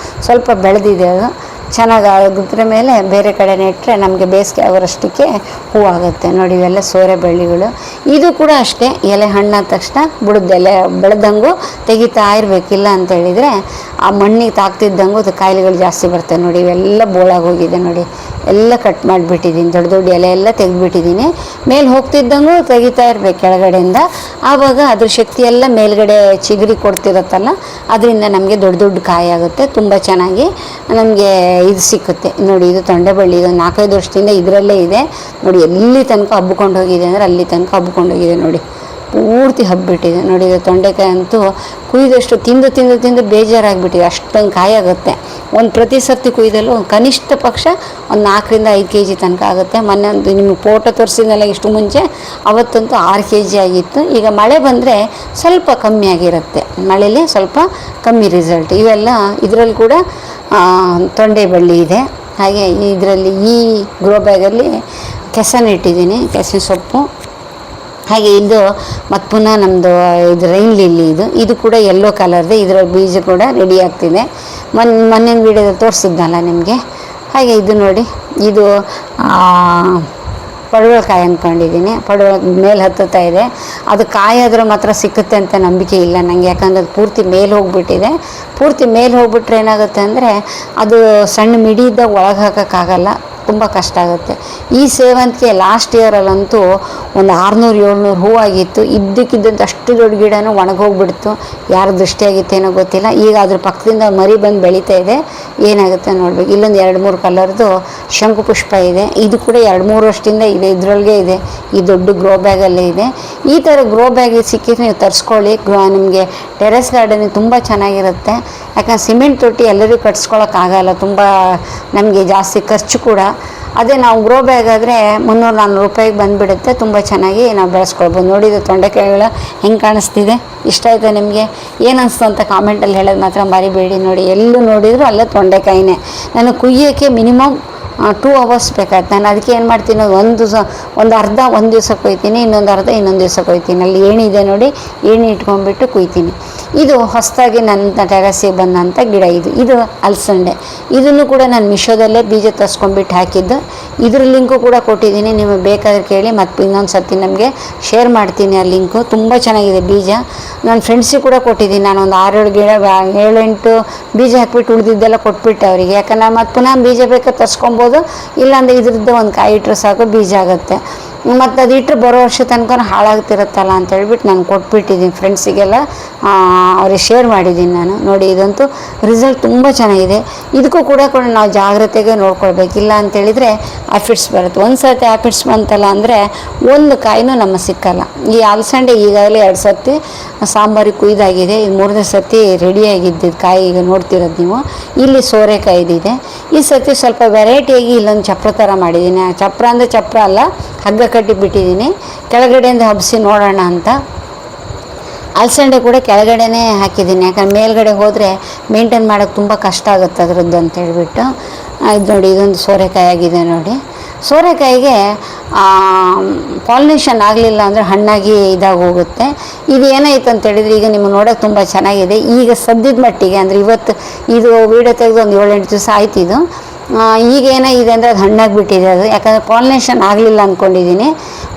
ಸ್ವಲ್ಪ ಬೆಳೆದಿದೆ, ಅದು ಚೆನ್ನಾಗಿ ಆಗಿದ್ರ ಮೇಲೆ ಬೇರೆ ಕಡೆ ನೆಟ್ಟರೆ ನಮಗೆ ಬೇಸಿಗೆ ಆಗೋರಷ್ಟಕ್ಕೆ ಹೂವಾಗುತ್ತೆ ನೋಡಿ. ಇವೆಲ್ಲ ಸೋರೆ ಬಳ್ಳಿಗಳು. ಇದು ಕೂಡ ಅಷ್ಟೇ, ಎಲೆ ಹಣ್ಣಾದ ತಕ್ಷಣ ಬುಡದ ಎಲೆ ಬೆಳೆದಂಗೂ ತೆಗಿತಾ ಇರಬೇಕಿಲ್ಲ ಅಂತೇಳಿದರೆ ಆ ಮಣ್ಣಿಗೆ ತಾಕ್ತಿದ್ದಂಗೂ ಅದು ಕಾಯಿಲೆಗಳು ಜಾಸ್ತಿ ಬರ್ತವೆ ನೋಡಿ. ಇವೆಲ್ಲ ಬೋಳಾಗಿ ಹೋಗಿದೆ ನೋಡಿ, ಎಲ್ಲ ಕಟ್ ಮಾಡಿಬಿಟ್ಟಿದ್ದೀನಿ. ದೊಡ್ಡ ಎಲೆ ಎಲ್ಲ ತೆಗೆದುಬಿಟ್ಟಿದ್ದೀನಿ. ಮೇಲೆ ಹೋಗ್ತಿದ್ದಂಗೂ ತೆಗಿತಾ ಇರಬೇಕು ಕೆಳಗಡೆಯಿಂದ. ಆವಾಗ ಅದ್ರ ಶಕ್ತಿ ಎಲ್ಲ ಮೇಲ್ಗಡೆ ಚಿಗುರಿ ಕೊಡ್ತಿರುತ್ತಲ್ಲ, ಅದರಿಂದ ನಮಗೆ ದೊಡ್ಡ ಕಾಯಿ ಆಗುತ್ತೆ. ತುಂಬ ಚೆನ್ನಾಗಿ ನಮಗೆ ಇದು ಸಿಕ್ಕುತ್ತೆ ನೋಡಿ. ಇದು ತೊಂಡೆಬಳ್ಳಿ. ಇದು 4-5 ವರ್ಷದಿಂದ ಇದರಲ್ಲೇ ಇದೆ ನೋಡಿ. ಎಲ್ಲಿ ತನಕ ಹಬ್ಕೊಂಡು ಹೋಗಿದೆ ಅಂದರೆ ಅಲ್ಲಿ ತನಕ ಹಬ್ಕೊಂಡು ಹೋಗಿದೆ ನೋಡಿ, ಪೂರ್ತಿ ಹಬ್ಬಿಟ್ಟಿದೆ ನೋಡಿ. ಇದು ತೊಂಡೆಕಾಯಿ ಅಂತೂ ಕುಯ್ದಷ್ಟು ತಿಂದು ಬೇಜಾರಾಗಿಬಿಟ್ಟಿದೆ, ಅಷ್ಟೊಂದು ಕಾಯಿ ಆಗುತ್ತೆ. ಪ್ರತಿ ಸರ್ತಿ ಕುಯ್ದಲ್ಲೂ ಕನಿಷ್ಠ ಪಕ್ಷ ಒಂದು 4-5 kg ತನಕ ಆಗುತ್ತೆ. ಮೊನ್ನೆ ಒಂದು ನಿಮಗೆ ಫೋಟೋ ತೋರಿಸಿದ್ನಲ್ಲ ಇಷ್ಟು ಮುಂಚೆ, ಅವತ್ತಂತೂ 6 kg ಆಗಿತ್ತು. ಈಗ ಮಳೆ ಬಂದರೆ ಸ್ವಲ್ಪ ಕಮ್ಮಿ ಆಗಿರುತ್ತೆ, ಮಳೆಯಲ್ಲಿ ಸ್ವಲ್ಪ ಕಮ್ಮಿ ರಿಸಲ್ಟ್. ಇವೆಲ್ಲ ಇದರಲ್ಲಿ ಕೂಡ ತೊಂಡೆ ಬಳ್ಳಿ ಇದೆ. ಹಾಗೆ ಇದರಲ್ಲಿ ಈ ಗ್ರೋ ಬ್ಯಾಗಲ್ಲಿ ಕೆಸನ ಇಟ್ಟಿದ್ದೀನಿ, ಕೆಸಿನ ಸೊಪ್ಪು. ಹಾಗೆ ಇದು ಮತ್ತು ಪುನಃ ನಮ್ಮದು ಇದು ರೈನ್ ಲಿಲ್ಲಿ ಇದು ಕೂಡ ಯೆಲ್ಲೋ ಕಲರ್ದು, ಇದರ ಬೀಜ ಕೂಡ ರೆಡಿ ಆಗ್ತಿದೆ. ಮೊನ್ನೆ ವೀಡಿಯೋದಲ್ಲಿ ತೋರಿಸಿದ್ನಲ್ಲ ನಿಮಗೆ. ಹಾಗೆ ಇದು ನೋಡಿ, ಇದು ಪಡವಲಕಾಯಿ ಅಂದ್ಕೊಂಡಿದ್ದೀನಿ. ಪಡವಲ ಮೇಲೆ ಹತ್ತುತ್ತಾ ಇದೆ. ಅದು ಕಾಯಿ ಆದರೂ ಮಾತ್ರ ಸಿಕ್ಕುತ್ತೆ ಅಂತ ನಂಬಿಕೆ ಇಲ್ಲ ನನಗೆ, ಯಾಕಂದರೆ ಅದು ಪೂರ್ತಿ ಮೇಲೆ ಹೋಗಿಬಿಟ್ಟಿದೆ. ಪೂರ್ತಿ ಮೇಲೆ ಹೋಗ್ಬಿಟ್ರೆ ಏನಾಗುತ್ತೆ ಅಂದರೆ ಅದು ಸಣ್ಣ ಮಿಡಿ ಇದ್ದಾಗ ಒಳಗೆ ಹಾಕೋಕ್ಕಾಗಲ್ಲ, ತುಂಬ ಕಷ್ಟ ಆಗುತ್ತೆ. ಈ ಸೇವಂತಿಗೆ ಲಾಸ್ಟ್ ಇಯರಲ್ಲಂತೂ ಒಂದು 600-700 ಹೂವಾಗಿತ್ತು. ಇದ್ದಕ್ಕಿದ್ದಂತೆ ಅಷ್ಟು ದೊಡ್ಡ ಗಿಡನೂ ಒಣಗೋಗ್ಬಿಡ್ತು. ಯಾರು ದೃಷ್ಟಿಯಾಗಿತ್ತೇನೋ ಗೊತ್ತಿಲ್ಲ. ಈಗ ಅದ್ರ ಪಕ್ಕದಿಂದ ಮರಿ ಬಂದು ಬೆಳೀತಾ ಇದೆ. ಏನಾಗುತ್ತೆ ನೋಡ್ಬೇಕು. ಇಲ್ಲೊಂದು 2-3 ಕಲರ್ದು ಶಂಕು ಪುಷ್ಪ ಇದೆ. ಇದು ಕೂಡ 2-3 ವರ್ಷದಿಂದ ಇದೆ, ಇದರೊಳಗೆ ಇದೆ. ಈ ದೊಡ್ಡ ಗ್ರೋ ಬ್ಯಾಗಲ್ಲೇ ಇದೆ. ಈ ಥರ ಗ್ರೋ ಬ್ಯಾಗ್ ಸಿಕ್ಕಿದ್ರೆ ನೀವು ತರಿಸ್ಕೊಳ್ಳಿ. ನಿಮಗೆ ಟೆರೆಸ್ ಗಾರ್ಡನಿಗೆ ತುಂಬ ಚೆನ್ನಾಗಿರುತ್ತೆ. ಯಾಕಂದ್ರೆ ಸಿಮೆಂಟ್ ತೊಟ್ಟಿ ಎಲ್ಲರಿಗೂ ಕಟ್ಸ್ಕೊಳಕ್ಕಾಗಲ್ಲ, ತುಂಬ ನಮಗೆ ಜಾಸ್ತಿ ಖರ್ಚು ಕೂಡ. ಅದೇ ನಾವು ಗ್ರೋ ಬ್ಯಾಗ್ ಆದರೆ 300-400 ರೂಪಾಯಿಗೆ ಬಂದುಬಿಡುತ್ತೆ. ತುಂಬ ಚೆನ್ನಾಗಿ ನಾವು ಬೆಳೆಸ್ಕೊಳ್ಬೋದು. ನೋಡಿದ ತೊಂಡೆಕಾಯಿಗಳು ಹೆಂಗೆ ಕಾಣಿಸ್ತಿದೆ, ಇಷ್ಟ ಆಯಿತಾ ನಿಮಗೆ? ಏನು ಅನಿಸ್ತು ಅಂತ ಕಾಮೆಂಟಲ್ಲಿ ಹೇಳೋದು ಮಾತ್ರ ಮರಿಬೇಡಿ. ನೋಡಿ, ಎಲ್ಲೂ ನೋಡಿದರೂ ಅಲ್ಲೇ ತೊಂಡೆಕಾಯಿನೇ. ನಾನು ಕುಯ್ಯೋಕ್ಕೆ ಮಿನಿಮಮ್ 2 ಅವರ್ಸ್ ಬೇಕಾಯ್ತು. ನಾನು ಅದಕ್ಕೆ ಏನು ಮಾಡ್ತೀನಿ, ಒಂದು ಅರ್ಧ ಒಂದು ದಿವ್ಸಕ್ಕೆ ಕೊಯ್ತೀನಿ, ಇನ್ನೊಂದು ಅರ್ಧ ಇನ್ನೊಂದು ದಿವ್ಸಕ್ಕೆ ಕೊಯ್ತೀನಿ. ಅಲ್ಲಿ ಏಣಿದೆ ನೋಡಿ, ಏಣಿ ಇಟ್ಕೊಂಡ್ಬಿಟ್ಟು ಕುಯ್ತೀನಿ. ಇದು ಹೊಸದಾಗಿ ನನ್ನ ಟೆರಸಿಗೆ ಬಂದಂಥ ಗಿಡ. ಇದು ಅಲಸಂಡೆ. ಇದನ್ನು ಕೂಡ ನಾನು ಮಿಶೋದಲ್ಲೇ ಬೀಜ ತರಿಸ್ಕೊಂಡ್ಬಿಟ್ಟು ಹಾಕಿದ್ದು. ಇದ್ರ ಲಿಂಕು ಕೂಡ ಕೊಟ್ಟಿದ್ದೀನಿ, ನಿಮಗೆ ಬೇಕಾದ್ರೆ ಕೇಳಿ. ಮತ್ತು ಇನ್ನೊಂದು ಸರ್ತಿ ನಮಗೆ ಶೇರ್ ಮಾಡ್ತೀನಿ ಆ ಲಿಂಕು. ತುಂಬ ಚೆನ್ನಾಗಿದೆ ಬೀಜ. ನನ್ನ ಫ್ರೆಂಡ್ಸಿಗೆ ಕೂಡ ಕೊಟ್ಟಿದ್ದೀನಿ. ನಾನು ಒಂದು 6-7 ಗಿಡ 7-8 ಬೀಜ ಹಾಕ್ಬಿಟ್ಟು ಉಳಿದಿದ್ದೆಲ್ಲ ಕೊಟ್ಬಿಟ್ಟೆ ಅವರಿಗೆ. ಯಾಕಂದ್ರೆ ನಾನು ಮತ್ತು ಪುನಃ ಬೀಜ ಬೇಕಾದ್ರೆ ತರಿಸ್ಕೊಬೋದು. ಇಲ್ಲಾಂದರೆ ಇದ್ರದ್ದು ಒಂದು ಕಾಯಿ ಇಟ್ಟರೆ ಸಾಕು, ಬೀಜ ಆಗುತ್ತೆ. ಮತ್ತು ಅದು ಇಟ್ಟರೆ ಬರೋ ವರ್ಷ ತನಕ ಹಾಳಾಗ್ತಿರುತ್ತಲ್ಲ ಅಂತ ಹೇಳ್ಬಿಟ್ಟು ನಾನು ಕೊಟ್ಬಿಟ್ಟಿದ್ದೀನಿ ಫ್ರೆಂಡ್ಸಿಗೆಲ್ಲ, ಅವ್ರಿಗೆ ಶೇರ್ ಮಾಡಿದ್ದೀನಿ ನಾನು. ನೋಡಿ, ಇದಂತೂ ರಿಸಲ್ಟ್ ತುಂಬ ಚೆನ್ನಾಗಿದೆ. ಇದಕ್ಕೂ ಕೂಡ ನಾವು ಜಾಗ್ರತೆಗೆ ನೋಡ್ಕೊಳ್ಬೇಕಿಲ್ಲ ಅಂತೇಳಿದರೆ ಆಫಿಡ್ಸ್ ಬರುತ್ತೆ. ಒಂದು ಸರ್ತಿ ಆಫಿಡ್ಸ್ ಬಂತಲ್ಲ ಅಂದರೆ ಒಂದು ಕಾಯಿನೂ ನಮಗೆ ಸಿಕ್ಕಲ್ಲ. ಈ ಅಲಸಂಡೆ ಈಗಾಗಲೇ 2 ಸರ್ತಿ ಸಾಂಬಾರಿಗೆ ಕುಯ್ದಾಗಿದೆ. ಇದು 3ನೇ ಸರ್ತಿ ರೆಡಿಯಾಗಿದ್ದು ಕಾಯಿ. ಈಗ ನೋಡ್ತಿರೋದು ನೀವು, ಇಲ್ಲಿ ಸೋರೆಕಾಯಿ ಇದೆ. ಈ ಸರ್ತಿ ಸ್ವಲ್ಪ ವೆರೈಟಿಯಾಗಿ ಇಲ್ಲೊಂದು ಚಪ್ರ ಥರ ಮಾಡಿದ್ದೀನಿ. ಚಪ್ರ ಅಂದರೆ ಚಪ್ರ ಅಲ್ಲ, ಹಗ್ಗ ಕಟ್ಟಿ ಬಿಟ್ಟಿದ್ದೀನಿ. ಕೆಳಗಡೆಯಿಂದ ಹಬ್ಬಿಸಿ ನೋಡೋಣ ಅಂತ. ಅಲಸಂಡೆ ಕೂಡ ಕೆಳಗಡೆನೇ ಹಾಕಿದ್ದೀನಿ, ಯಾಕಂದ್ರೆ ಮೇಲ್ಗಡೆ ಹೋದರೆ ಮೇಂಟೈನ್ ಮಾಡೋಕ್ಕೆ ತುಂಬ ಕಷ್ಟ ಆಗುತ್ತೆ ಅದರದ್ದು ಅಂತ ಹೇಳ್ಬಿಟ್ಟು. ಇದು ನೋಡಿ, ಇದೊಂದು ಸೋರೆಕಾಯಿ ಆಗಿದೆ ನೋಡಿ. ಸೋರೆಕಾಯಿಗೆ ಪಾಲಿನೇಷನ್ ಆಗಲಿಲ್ಲ ಅಂದರೆ ಹಣ್ಣಾಗಿ ಇದಾಗಿ ಹೋಗುತ್ತೆ. ಇದು ಏನಾಯ್ತು ಅಂತ ಹೇಳಿದರೆ, ಈಗ ನಿಮಗೆ ನೋಡೋಕೆ ತುಂಬ ಚೆನ್ನಾಗಿದೆ. ಈಗ ಸದ್ಯದ ಮಟ್ಟಿಗೆ ಅಂದರೆ ಇವತ್ತು ಇದು ವೀಡಿಯೋ ತೆಗೆದು ಒಂದು 7-8 ದಿವಸ ಆಯ್ತು. ಇದು ಈಗ ಏನಾಗಿದೆ ಅಂದರೆ ಅದು ಹಣ್ಣಾಗಿಬಿಟ್ಟಿದೆ. ಅದು ಯಾಕಂದರೆ ಪಾಲಿನೇಷನ್ ಆಗಲಿಲ್ಲ ಅಂದ್ಕೊಂಡಿದ್ದೀನಿ.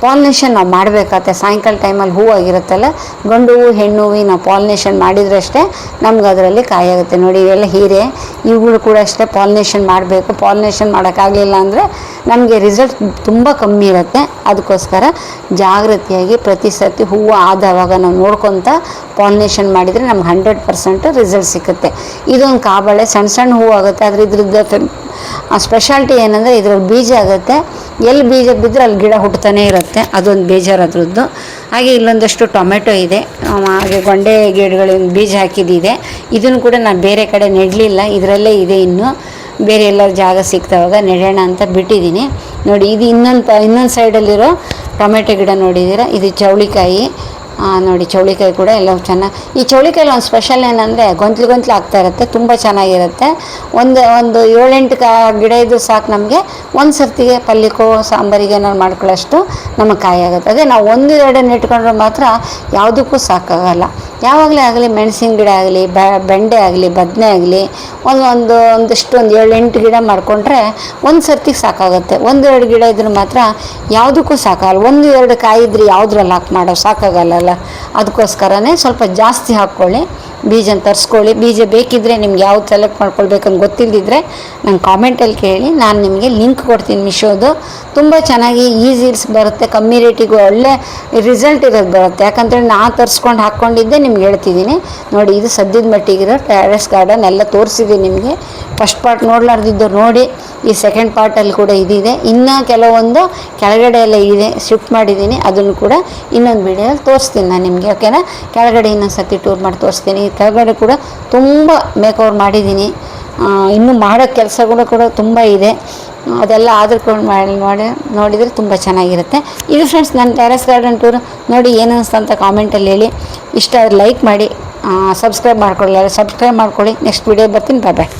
ಪಾಲಿನೇಷನ್ ನಾವು ಮಾಡಬೇಕಾಗತ್ತೆ. ಸಾಯಂಕಾಲ ಟೈಮಲ್ಲಿ ಹೂವಾಗಿರುತ್ತಲ್ಲ, ಗಂಡು ಹೂವು ಹೆಣ್ಣು ಹೂವಿಗೆ ನಾವು ಪಾಲಿನೇಷನ್ ಮಾಡಿದ್ರಷ್ಟೇ ನಮ್ಗೆ ಅದರಲ್ಲಿ ಕಾಯಾಗುತ್ತೆ. ನೋಡಿ, ಇವೆಲ್ಲ ಹೀರೆ, ಇವುಗಳು ಕೂಡ ಅಷ್ಟೇ ಪಾಲಿನೇಷನ್ ಮಾಡಬೇಕು. ಪಾಲಿನೇಷನ್ ಮಾಡೋಕ್ಕಾಗಲಿಲ್ಲ ಅಂದರೆ ನಮಗೆ ರಿಸಲ್ಟ್ ತುಂಬ ಕಮ್ಮಿ ಇರುತ್ತೆ. ಅದಕ್ಕೋಸ್ಕರ ಜಾಗ್ರತೆಯಾಗಿ ಪ್ರತಿ ಸರ್ತಿ ಹೂವು ಆದವಾಗ ನಾವು ನೋಡ್ಕೊತ ಪಾಲಿನೇಷನ್ ಮಾಡಿದರೆ ನಮ್ಗೆ 100% ರಿಸಲ್ಟ್ ಸಿಗುತ್ತೆ. ಇದೊಂದು ಕಾಬಳೆ ಸಣ್ಣ ಸಣ್ಣ ಹೂವು ಆಗುತ್ತೆ. ಆದರೆ ಇದ್ರದ್ದು ಸ್ಪೆಷಾಲಿಟಿ ಏನಂದರೆ ಇದರಲ್ಲಿ ಬೀಜ ಆಗುತ್ತೆ. ಎಲ್ಲಿ ಬೀಜ ಬಿದ್ದರೆ ಅಲ್ಲಿ ಗಿಡ ಹುಟ್ಟುತ್ತಾನೆ ಇರುತ್ತೆ. ಅದೊಂದು ಬೇಜಾರು ಅದ್ರದ್ದು. ಹಾಗೆ ಇಲ್ಲೊಂದಷ್ಟು ಟೊಮೆಟೊ ಇದೆ. ಹಾಗೆ ಗೊಂಡೆ ಗಿಡಗಳಿಂದ ಬೀಜ ಹಾಕಿದ್ದಿದೆ. ಇದನ್ನು ಕೂಡ ನಾನು ಬೇರೆ ಕಡೆ ನೆಡಲಿಲ್ಲ, ಇದರಲ್ಲೇ ಇದೆ. ಇನ್ನು ಬೇರೆ ಎಲ್ಲರ ಜಾಗ ಸಿಗ್ತಾವಾಗ ನೆಡೋಣ ಅಂತ ಬಿಟ್ಟಿದ್ದೀನಿ. ನೋಡಿ, ಇದು ಇನ್ನೊಂದು ಸೈಡಲ್ಲಿರೋ ಟೊಮೆಟೊ ಗಿಡ ನೋಡಿದ್ದೀರಾ, ಇದು ಚೌಳಿಕಾಯಿ. ನೋಡಿ, ಚೌಳಿಕಾಯಿ ಕೂಡ ಎಲ್ಲ ಚೆನ್ನಾಗಿ. ಈ ಚೌಳಿಕಾಯಲ್ಲಿ ಒಂದು ಸ್ಪೆಷಲ್ ಏನಂದರೆ ಗೊಂತ್ಲು ಆಗ್ತಾ ಇರುತ್ತೆ, ತುಂಬ ಚೆನ್ನಾಗಿರುತ್ತೆ. ಒಂದು 7-8 ಗಿಡ ಇದ್ದು ಸಾಕು ನಮಗೆ. ಒಂದು ಸರ್ತಿಗೆ ಪಲ್ಯಕ್ಕೋ ಸಾಂಬಾರಿಗೆ ಏನಾದ್ರು ಮಾಡ್ಕೊಳ್ಳೋಷ್ಟು ನಮಗೆ ಕಾಯಿ ಆಗುತ್ತೆ. ಅದೇ ನಾವು 1-2 ನೆಟ್ಕೊಂಡ್ರೆ ಮಾತ್ರ ಯಾವುದಕ್ಕೂ ಸಾಕಾಗಲ್ಲ. ಯಾವಾಗಲೇ ಆಗಲಿ, ಮೆಣಸಿನ ಗಿಡ ಆಗಲಿ, ಬೆಂಡೆ ಆಗಲಿ, ಬದನೆ ಆಗಲಿ, ಒಂದಿಷ್ಟು 7-8 ಗಿಡ ಮಾಡಿಕೊಂಡ್ರೆ ಒಂದು ಸರ್ತಿಗೆ ಸಾಕಾಗುತ್ತೆ. 1-2 ಗಿಡ ಇದ್ರೆ ಮಾತ್ರ ಯಾವುದಕ್ಕೂ ಸಾಕಾಗಲ್ಲ. 1-2 ಕಾಯಿ ಇದ್ರೆ ಯಾವುದ್ರಲ್ಲಿ ಮಾಡೋ ಸಾಕಾಗಲ್ಲ. ಅದಕ್ಕೋಸ್ಕರನೇ ಸ್ವಲ್ಪ ಜಾಸ್ತಿ ಹಾಕ್ಕೊಳ್ಳಿ, ಬೀಜನ ತರಿಸ್ಕೊಳ್ಳಿ. ಬೀಜ ಬೇಕಿದ್ದರೆ ನಿಮ್ಗೆ ಯಾವ್ದು ಸೆಲೆಕ್ಟ್ ಮಾಡ್ಕೊಳ್ಬೇಕಂತ ಗೊತ್ತಿಲ್ಲದಿದ್ದರೆ ನಂಗೆ ಕಾಮೆಂಟಲ್ಲಿ ಕೇಳಿ, ನಾನು ನಿಮಗೆ ಲಿಂಕ್ ಕೊಡ್ತೀನಿ. ಮಿಶೋದು ತುಂಬ ಚೆನ್ನಾಗಿ ಈಸಿಲ್ಸ್ ಬರುತ್ತೆ, ಕಮ್ಮಿ ರೇಟಿಗೆ ಒಳ್ಳೆ ರಿಸಲ್ಟ್ ಇರೋದು ಬರುತ್ತೆ. ಯಾಕಂತೇಳಿ ನಾನು ತರಿಸ್ಕೊಂಡು ಹಾಕ್ಕೊಂಡಿದ್ದೆ ನಿಮ್ಗೆ ಹೇಳ್ತಿದ್ದೀನಿ. ನೋಡಿ, ಇದು ಸದ್ಯದ ಮಟ್ಟಿಗಿರೋ ಟೆರೆಸ್ ಗಾರ್ಡನ್ ಎಲ್ಲ ತೋರಿಸಿದ್ದೀನಿ ನಿಮಗೆ. ಫಸ್ಟ್ ಪಾರ್ಟ್ ನೋಡಲಾರ್ದಿದ್ದವ್ರು ನೋಡಿ, ಈ ಸೆಕೆಂಡ್ ಪಾರ್ಟಲ್ಲಿ ಕೂಡ ಇದಿದೆ. ಇನ್ನೂ ಕೆಲವೊಂದು ಕೆಳಗಡೆ ಎಲ್ಲ ಇದೆ, ಶಿಫ್ಟ್ ಮಾಡಿದ್ದೀನಿ. ಅದನ್ನು ಕೂಡ ಇನ್ನೊಂದು ವೀಡಿಯೋದಲ್ಲಿ ತೋರಿಸ್ತೀನಿ ನಾನು ನಿಮಗೆ. ಓಕೆನಾ? ಕೆಳಗಡೆ ಇನ್ನೊಂದು ಸರ್ತಿ ಟೂರ್ ಮಾಡಿ ತೋರಿಸ್ತೀನಿ. ಕೆಳಗಡೆ ಕೂಡ ತುಂಬ ಮೇಕವರ್ ಮಾಡಿದ್ದೀನಿ. ಇನ್ನೂ ಮಾಡೋ ಕೆಲಸಗಳು ಕೂಡ ತುಂಬ ಇದೆ. ಅದೆಲ್ಲ ಆದ್ರೂ ನೋಡಿದರೆ ತುಂಬ ಚೆನ್ನಾಗಿರುತ್ತೆ. ಇದು ಫ್ರೆಂಡ್ಸ್ ನನ್ನ ಟೆರೆಸ್ ಗಾರ್ಡನ್ ಟೂರ್. ನೋಡಿ, ಏನು ಅನಿಸ್ತು ಅಂತ ಕಾಮೆಂಟಲ್ಲಿ ಹೇಳಿ. ಇಷ್ಟ ಲೈಕ್ ಮಾಡಿ, ಸಬ್ಸ್ಕ್ರೈಬ್ ಮಾಡ್ಕೊಳ್ಳಿ. ನೆಕ್ಸ್ಟ್ ವೀಡಿಯೋ ಬರ್ತೀನಿ. ಬಾಯ್.